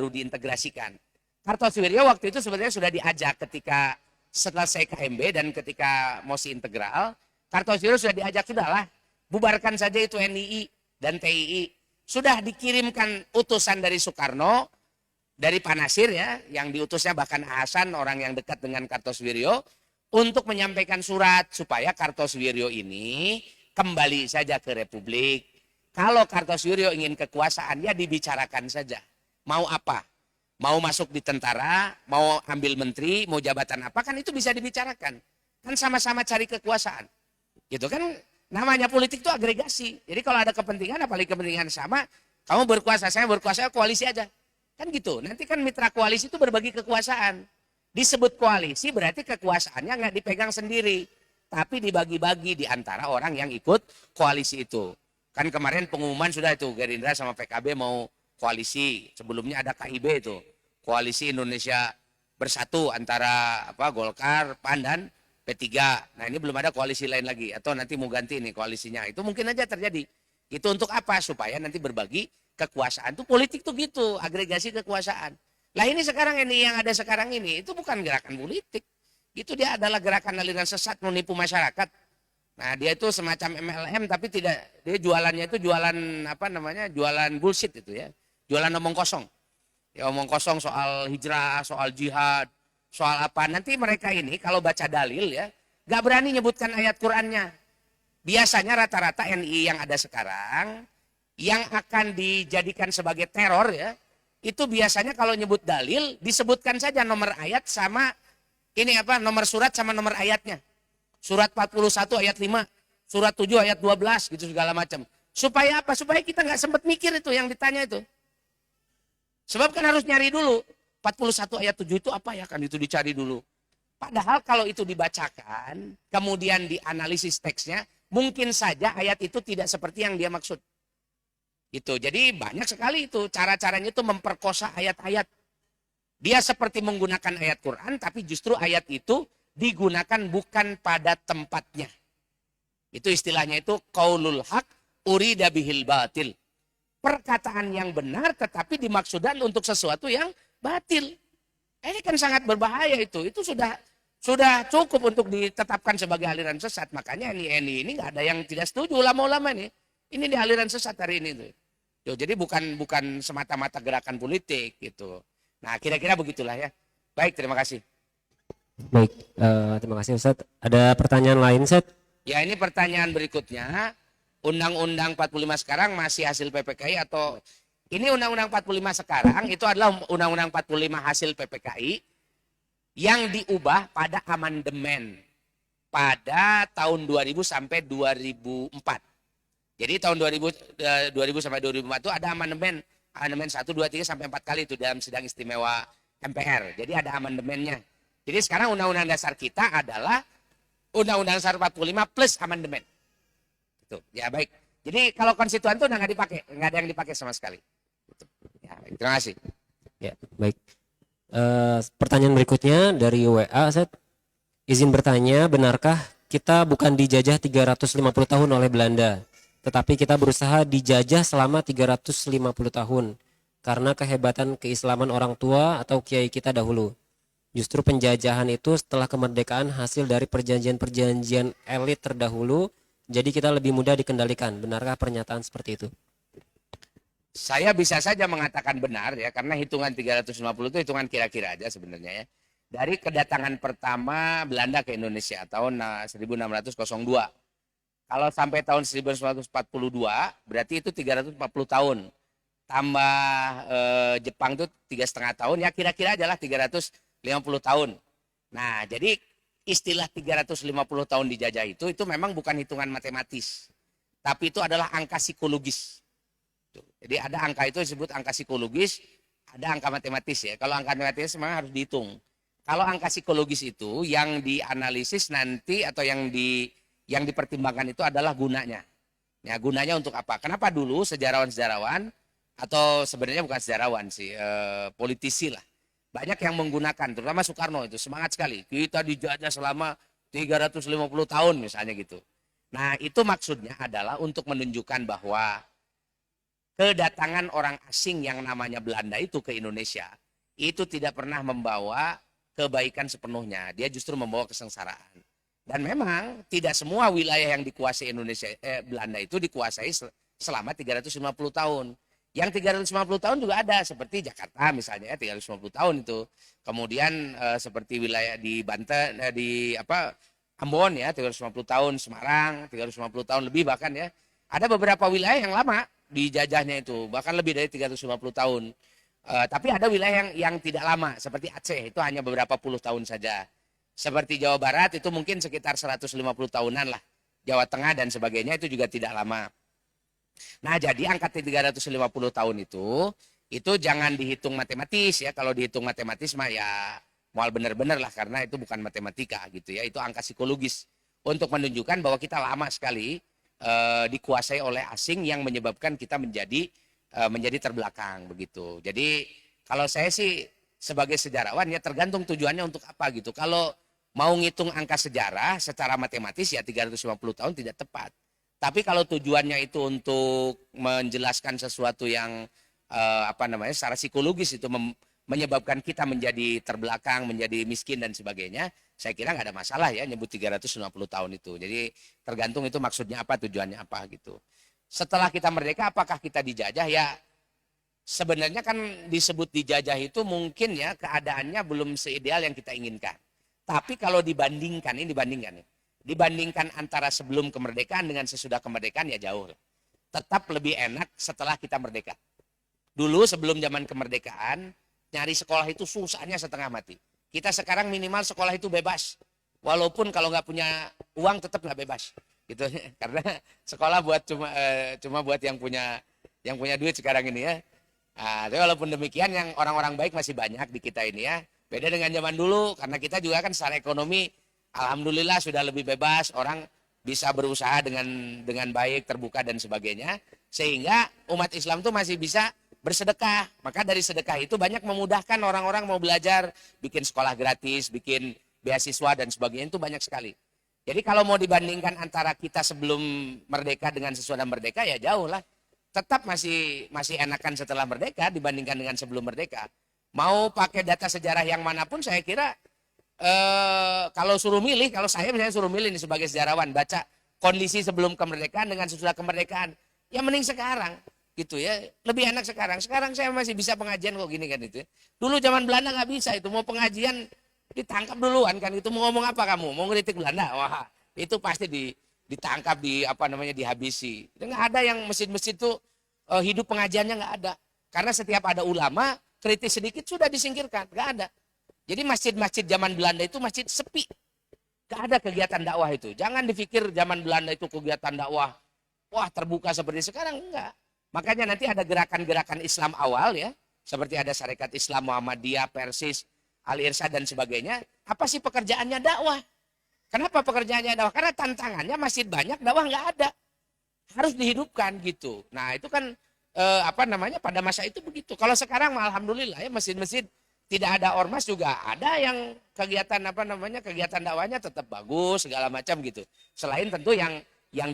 diintegrasikan. Kartosuwiryo waktu itu sebenarnya sudah diajak ketika selesai KMB dan ketika mosi integral, Kartosuwiryo sudah diajak sudahlah bubarkan saja itu NII dan TII. Sudah dikirimkan utusan dari Soekarno, dari Pak Nasir ya, yang diutusnya bahkan Hasan, orang yang dekat dengan Kartosuwiryo, untuk menyampaikan surat supaya Kartosuwiryo ini kembali saja ke Republik. Kalau Kartosuwiryo ingin kekuasaan, ya dibicarakan saja. Mau apa? Mau masuk di tentara, mau ambil menteri, mau jabatan apa, kan itu bisa dibicarakan. Kan sama-sama cari kekuasaan. Gitu kan. Namanya politik itu agregasi. Jadi kalau ada kepentingan, apalagi kepentingan sama, kamu berkuasa, saya berkuasa, koalisi aja. Kan gitu. Nanti kan mitra koalisi itu berbagi kekuasaan. Disebut koalisi berarti kekuasaannya nggak dipegang sendiri. Tapi dibagi-bagi di antara orang yang ikut koalisi itu. Kan kemarin pengumuman sudah itu, Gerindra sama PKB mau koalisi. Sebelumnya ada KIB itu. Koalisi Indonesia Bersatu antara Golkar, PAN, dan P3. Nah ini belum ada koalisi lain lagi. Atau nanti mau ganti nih koalisinya. Itu mungkin aja terjadi. Itu untuk apa? Supaya nanti berbagi kekuasaan. Itu politik tuh gitu. Agregasi kekuasaan. Lah ini sekarang ini yang ada sekarang ini. Itu bukan gerakan politik. Itu dia adalah gerakan aliran sesat menipu masyarakat. Nah dia itu semacam MLM tapi tidak. Dia jualannya itu jualan bullshit itu ya. Jualan omong kosong. Ya omong kosong soal hijrah, soal jihad. Soal apa? Nanti mereka ini kalau baca dalil ya, gak berani nyebutkan ayat Qur'annya. Biasanya rata-rata NI yang ada sekarang, yang akan dijadikan sebagai teror ya, itu biasanya kalau nyebut dalil, disebutkan saja nomor ayat sama, nomor surat sama nomor ayatnya. Surat 41 ayat 5, surat 7 ayat 12 gitu segala macam. Supaya apa? Supaya kita gak sempat mikir itu yang ditanya itu. Sebab kan harus nyari dulu. 41 ayat 7 itu apa ya? Kan itu dicari dulu. Padahal kalau itu dibacakan, kemudian dianalisis teksnya, mungkin saja ayat itu tidak seperti yang dia maksud. Itu. Jadi banyak sekali itu cara-caranya itu memperkosa ayat-ayat. Dia seperti menggunakan ayat Quran, tapi justru ayat itu digunakan bukan pada tempatnya. Itu istilahnya itu qaulul haq urida bihil batil. Perkataan yang benar tetapi dimaksudkan untuk sesuatu yang batil. Ini kan sangat berbahaya itu. Itu sudah cukup untuk ditetapkan sebagai aliran sesat. Makanya ini nggak ada yang tidak setuju ulama-ulama ini. Ini di aliran sesat hari ini tuh. Jadi bukan semata-mata gerakan politik gitu. Nah kira-kira begitulah ya. Baik, terima kasih. Baik, terima kasih Ustadz. Ada pertanyaan lain Ustadz? Ya ini pertanyaan berikutnya. Undang-Undang 45 sekarang masih hasil PPKI atau ini Undang-Undang 45 sekarang itu adalah Undang-Undang 45 hasil PPKI yang diubah pada amandemen pada tahun 2000 sampai 2004. Jadi tahun 2000 sampai 2004 itu ada amandemen 1, 2, 3 sampai 4 kali itu dalam sidang istimewa MPR. Jadi ada amandemennya. Jadi sekarang Undang-Undang Dasar kita adalah Undang-Undang Dasar 45 plus amandemen. Itu. Ya baik. Jadi kalau konstituen itu udah nggak dipakai, nggak ada yang dipakai sama sekali. Gitu. Ya, baik. Terima kasih. Ya, baik. Pertanyaan berikutnya dari WA, Ustadz. Izin bertanya, benarkah kita bukan dijajah 350 tahun oleh Belanda, tetapi kita berusaha dijajah selama 350 tahun karena kehebatan keislaman orang tua atau kiai kita dahulu. Justru penjajahan itu setelah kemerdekaan hasil dari perjanjian-perjanjian elit terdahulu, jadi kita lebih mudah dikendalikan. Benarkah pernyataan seperti itu? Saya bisa saja mengatakan benar ya, karena hitungan 350 itu hitungan kira-kira aja sebenarnya ya. Dari kedatangan pertama Belanda ke Indonesia tahun 1602. Kalau sampai tahun 1942 berarti itu 340 tahun. tambah Jepang tuh 3,5 tahun, ya kira-kira adalah 350 tahun. Nah, jadi istilah 350 tahun dijajah itu memang bukan hitungan matematis, tapi itu adalah angka psikologis. Jadi ada angka itu disebut angka psikologis, ada angka matematis ya. Kalau angka matematis memang harus dihitung. Kalau angka psikologis itu yang dianalisis nanti atau yang dipertimbangkan itu adalah gunanya. Ya, gunanya untuk apa? Kenapa dulu sejarawan-sejarawan atau sebenarnya bukan sejarawan sih, politisi lah. Banyak yang menggunakan, terutama Soekarno itu semangat sekali. Kita dijajah selama 350 tahun misalnya gitu. Nah, itu maksudnya adalah untuk menunjukkan bahwa kedatangan orang asing yang namanya Belanda itu ke Indonesia itu tidak pernah membawa kebaikan sepenuhnya. Dia justru membawa kesengsaraan. Dan memang tidak semua wilayah yang dikuasai Belanda itu dikuasai selama 350 tahun. Yang 350 tahun juga ada, seperti Jakarta misalnya, 350 tahun itu. Kemudian seperti wilayah di Banten, Ambon ya, 350 tahun, Semarang, 350 tahun lebih bahkan ya. Ada beberapa wilayah yang lama dijajahnya itu, bahkan lebih dari 350 tahun. Tapi ada wilayah yang tidak lama, seperti Aceh, itu hanya beberapa puluh tahun saja. Seperti Jawa Barat itu mungkin sekitar 150 tahunan lah. Jawa Tengah dan sebagainya itu juga tidak lama. Nah, jadi angka 350 tahun itu jangan dihitung matematis ya. Kalau dihitung matematis mah ya mual bener-bener lah, karena itu bukan matematika gitu ya. Itu angka psikologis untuk menunjukkan bahwa kita lama sekali dikuasai oleh asing yang menyebabkan kita menjadi terbelakang begitu. Jadi kalau saya sih sebagai sejarawan ya tergantung tujuannya untuk apa gitu. Kalau mau ngitung angka sejarah secara matematis ya 350 tahun tidak tepat. Tapi kalau tujuannya itu untuk menjelaskan sesuatu yang secara psikologis itu menyebabkan kita menjadi terbelakang, menjadi miskin dan sebagainya, saya kira nggak ada masalah ya nyebut 350 tahun itu. Jadi tergantung itu maksudnya apa, tujuannya apa gitu. Setelah kita merdeka, apakah kita dijajah? Ya sebenarnya kan disebut dijajah itu mungkin ya keadaannya belum seideal yang kita inginkan. Tapi kalau dibandingkan antara sebelum kemerdekaan dengan sesudah kemerdekaan ya jauh. Tetap lebih enak setelah kita merdeka. Dulu sebelum zaman kemerdekaan, nyari sekolah itu susahnya setengah mati. Kita sekarang minimal sekolah itu bebas. Walaupun kalau nggak punya uang tetap nggak bebas. Gitu. Karena sekolah buat cuma buat yang punya duit sekarang ini ya. Nah, tapi walaupun demikian yang orang-orang baik masih banyak di kita ini ya. Beda dengan zaman dulu, karena kita juga kan secara ekonomi alhamdulillah sudah lebih bebas, orang bisa berusaha dengan baik, terbuka dan sebagainya, sehingga umat Islam tuh masih bisa bersedekah. Maka dari sedekah itu banyak memudahkan orang-orang mau belajar, bikin sekolah gratis, bikin beasiswa dan sebagainya, itu banyak sekali. Jadi kalau mau dibandingkan antara kita sebelum merdeka dengan sesudah merdeka ya jauh lah. Tetap masih enakan setelah merdeka dibandingkan dengan sebelum merdeka. Mau pakai data sejarah yang manapun saya kira kalau suruh milih, kalau saya misalnya suruh milih nih sebagai sejarawan, baca kondisi sebelum kemerdekaan dengan sesudah kemerdekaan, ya mending sekarang gitu ya, lebih enak sekarang. Sekarang saya masih bisa pengajian kok gini kan itu. Dulu zaman Belanda nggak bisa itu, mau pengajian ditangkap duluan kan itu, mau ngomong apa kamu, mau ngeritik Belanda, wah itu pasti ditangkap, dihabisi. Nggak ada yang mesin-mesin itu hidup pengajiannya nggak ada, karena setiap ada ulama kritis sedikit sudah disingkirkan, nggak ada. Jadi masjid-masjid zaman Belanda itu masjid sepi. Gak ada kegiatan dakwah itu. Jangan dipikir zaman Belanda itu kegiatan dakwah, wah terbuka seperti sekarang, enggak. Makanya nanti ada gerakan-gerakan Islam awal ya, seperti ada Syarikat Islam Muhammadiyah, Persis, Al-Irsyad dan sebagainya. Apa sih pekerjaannya dakwah? Kenapa pekerjaannya dakwah? Karena tantangannya masjid banyak, dakwah nggak ada. Harus dihidupkan gitu. Nah itu kan pada masa itu begitu. Kalau sekarang alhamdulillah ya masjid-masjid tidak ada ormas juga ada yang kegiatan kegiatan dakwahnya tetap bagus segala macam gitu. Selain tentu yang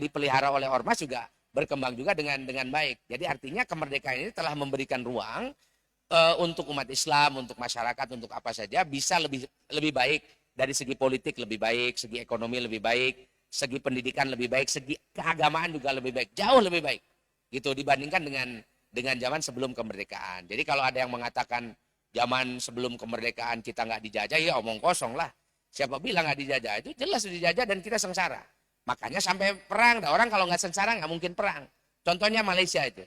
dipelihara oleh ormas juga berkembang juga dengan baik. Jadi artinya kemerdekaan ini telah memberikan ruang untuk umat Islam, untuk masyarakat, untuk apa saja bisa lebih baik dari segi politik lebih baik, segi ekonomi lebih baik, segi pendidikan lebih baik, segi keagamaan juga lebih baik, jauh lebih baik gitu dibandingkan dengan zaman sebelum kemerdekaan. Jadi kalau ada yang mengatakan zaman sebelum kemerdekaan kita nggak dijajah, ya omong kosong lah. Siapa bilang nggak dijajah? Itu jelas dijajah dan kita sengsara. Makanya sampai perang. Orang kalau nggak sengsara nggak mungkin perang. Contohnya Malaysia itu.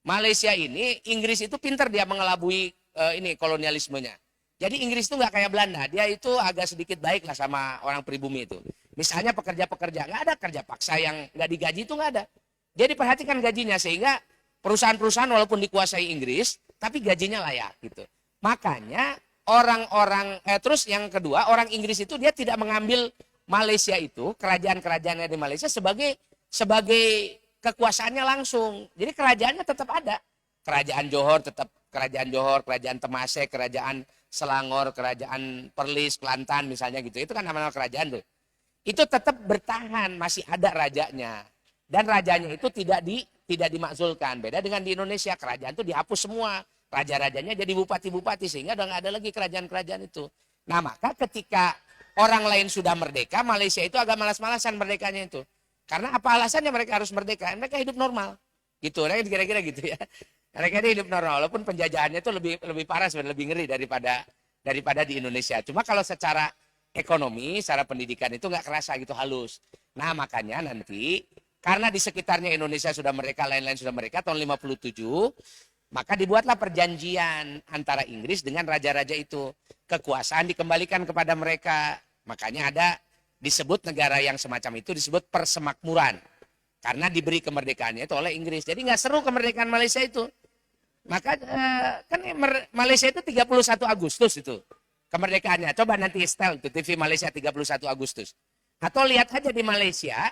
Malaysia ini, Inggris itu pinter dia mengelabui ini kolonialismenya. Jadi Inggris itu nggak kayak Belanda, dia itu agak sedikit baik lah sama orang pribumi itu. Misalnya pekerja-pekerja, nggak ada kerja paksa yang nggak digaji itu nggak ada. Dia diperhatikan gajinya sehingga perusahaan-perusahaan walaupun dikuasai Inggris, tapi gajinya layak gitu. Makanya orang-orang, terus yang kedua, orang Inggris itu dia tidak mengambil Malaysia itu, kerajaan-kerajaannya di Malaysia sebagai kekuasaannya langsung. Jadi kerajaannya tetap ada. Kerajaan Johor tetap kerajaan Johor, kerajaan Temasek, kerajaan Selangor, kerajaan Perlis, Kelantan misalnya gitu. Itu kan nama-nama kerajaan tuh. Itu tetap bertahan, masih ada rajanya. Dan rajanya itu tidak dimakzulkan. Beda dengan di Indonesia, kerajaan itu dihapus semua. Raja-rajanya jadi bupati-bupati sehingga udah nggak ada lagi kerajaan-kerajaan itu. Nah maka ketika orang lain sudah merdeka, Malaysia itu agak malas-malasan merdekanya itu. Karena apa alasannya mereka harus merdeka? Mereka hidup normal. Gitu, kira-kira gitu ya. Mereka hidup normal, walaupun penjajahannya itu lebih parah sebenarnya, lebih ngeri daripada di Indonesia. Cuma kalau secara ekonomi, secara pendidikan itu nggak kerasa gitu halus. Nah makanya nanti karena di sekitarnya Indonesia sudah merdeka, lain-lain sudah merdeka tahun 57, maka dibuatlah perjanjian antara Inggris dengan raja-raja itu. Kekuasaan dikembalikan kepada mereka. Makanya ada disebut negara yang semacam itu disebut persemakmuran. Karena diberi kemerdekaannya itu oleh Inggris. Jadi nggak seru kemerdekaan Malaysia itu. Maka kan Malaysia itu 31 Agustus itu kemerdekaannya. Coba nanti setel tuh TV Malaysia 31 Agustus. Atau lihat aja di Malaysia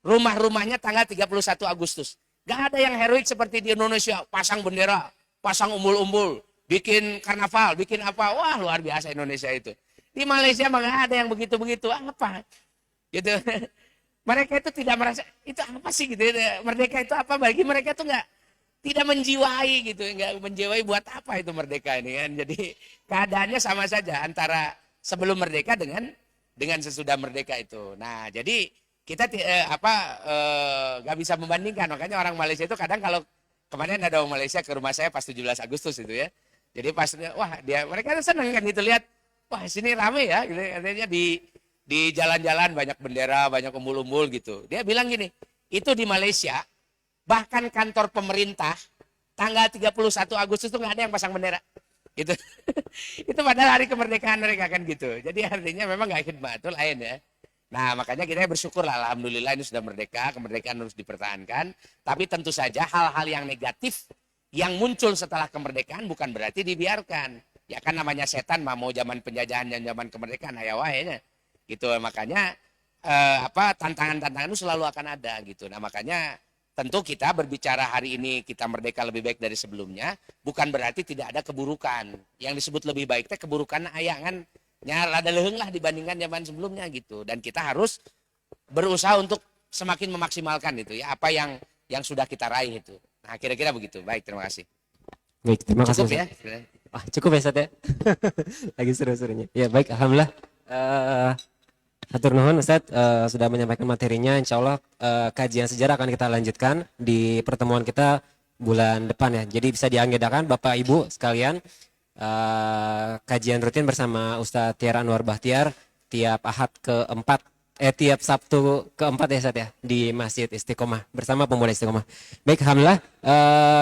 rumah-rumahnya tanggal 31 Agustus. Gak ada yang heroik seperti di Indonesia. Pasang bendera, pasang umbul-umbul, bikin karnaval, bikin apa. Wah luar biasa Indonesia itu. Di Malaysia mah gak ada yang begitu-begitu. Apa? Gitu. Mereka itu tidak merasa, itu apa sih gitu. Merdeka itu apa? Bagi mereka itu tidak menjiwai gitu. Nggak menjiwai buat apa itu merdeka ini kan. Jadi keadaannya sama saja antara sebelum merdeka dengan sesudah merdeka itu. Nah jadi kita nggak bisa membandingkan. Makanya orang Malaysia itu kadang kalau kemarin ada orang Malaysia ke rumah saya pas 17 Agustus itu ya. Jadi pas wah mereka senang kan gitu lihat, wah sini rame ya gitu. Artinya di jalan-jalan banyak bendera, banyak umbul-umbul gitu. Dia bilang gini, itu di Malaysia bahkan kantor pemerintah tanggal 31 Agustus itu nggak ada yang pasang bendera. Gitu. Itu padahal hari kemerdekaan mereka kan gitu. Jadi artinya memang nggak khidmatul lain ya. Nah makanya kita bersyukur lah, alhamdulillah ini sudah merdeka, kemerdekaan harus dipertahankan. Tapi tentu saja hal-hal yang negatif yang muncul setelah kemerdekaan bukan berarti dibiarkan. Ya kan namanya setan mau zaman penjajahan dan zaman kemerdekaan hayawahnya. Gitu makanya tantangan-tantangan itu selalu akan ada gitu. Nah makanya tentu kita berbicara hari ini kita merdeka lebih baik dari sebelumnya, bukan berarti tidak ada keburukan. Yang disebut lebih baik teh keburukan ayangan rada leuheung lah dibandingkan zaman sebelumnya gitu. Dan kita harus berusaha untuk semakin memaksimalkan itu ya apa yang sudah kita raih itu. Nah, kira-kira begitu. Baik, terima kasih. Baik, terima kasih. Cukup ya. Cukup ya Ustaz ya. Lagi seru-serunya. Ya, baik, alhamdulillah. Hatur nuhun Ustaz sudah menyampaikan materinya. Insya Allah kajian sejarah akan kita lanjutkan di pertemuan kita bulan depan ya. Jadi bisa diagendakan Bapak Ibu sekalian kajian rutin bersama Ustadz Tiar Anwar Bahtiar tiap Ahad keempat tiap Sabtu keempat ya Ustadz ya di Masjid Istiqomah bersama Pemuda Istiqomah. Baik, alhamdulillah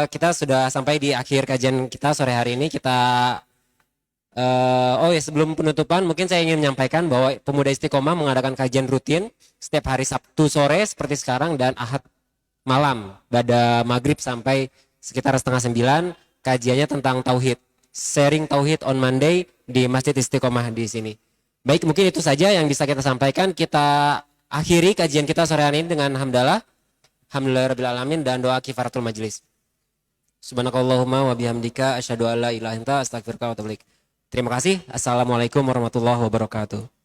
kita sudah sampai di akhir kajian kita sore hari ini. Kita sebelum penutupan mungkin saya ingin menyampaikan bahwa Pemuda Istiqomah mengadakan kajian rutin setiap hari Sabtu sore seperti sekarang dan Ahad malam pada maghrib sampai sekitar 8:30 kajiannya tentang tauhid, sharing tauhid on Monday di Masjid Istiqomah di sini. Baik, mungkin itu saja yang bisa kita sampaikan. Kita akhiri kajian kita sore hari ini dengan hamdalah rabbil alamin dan doa kifaratul majlis. Subhanakallahumma wa bihamdika asyhadu an la ilaha illa anta astaghfiruka wa atubu ilaik. Terima kasih. Assalamualaikum warahmatullahi wabarakatuh.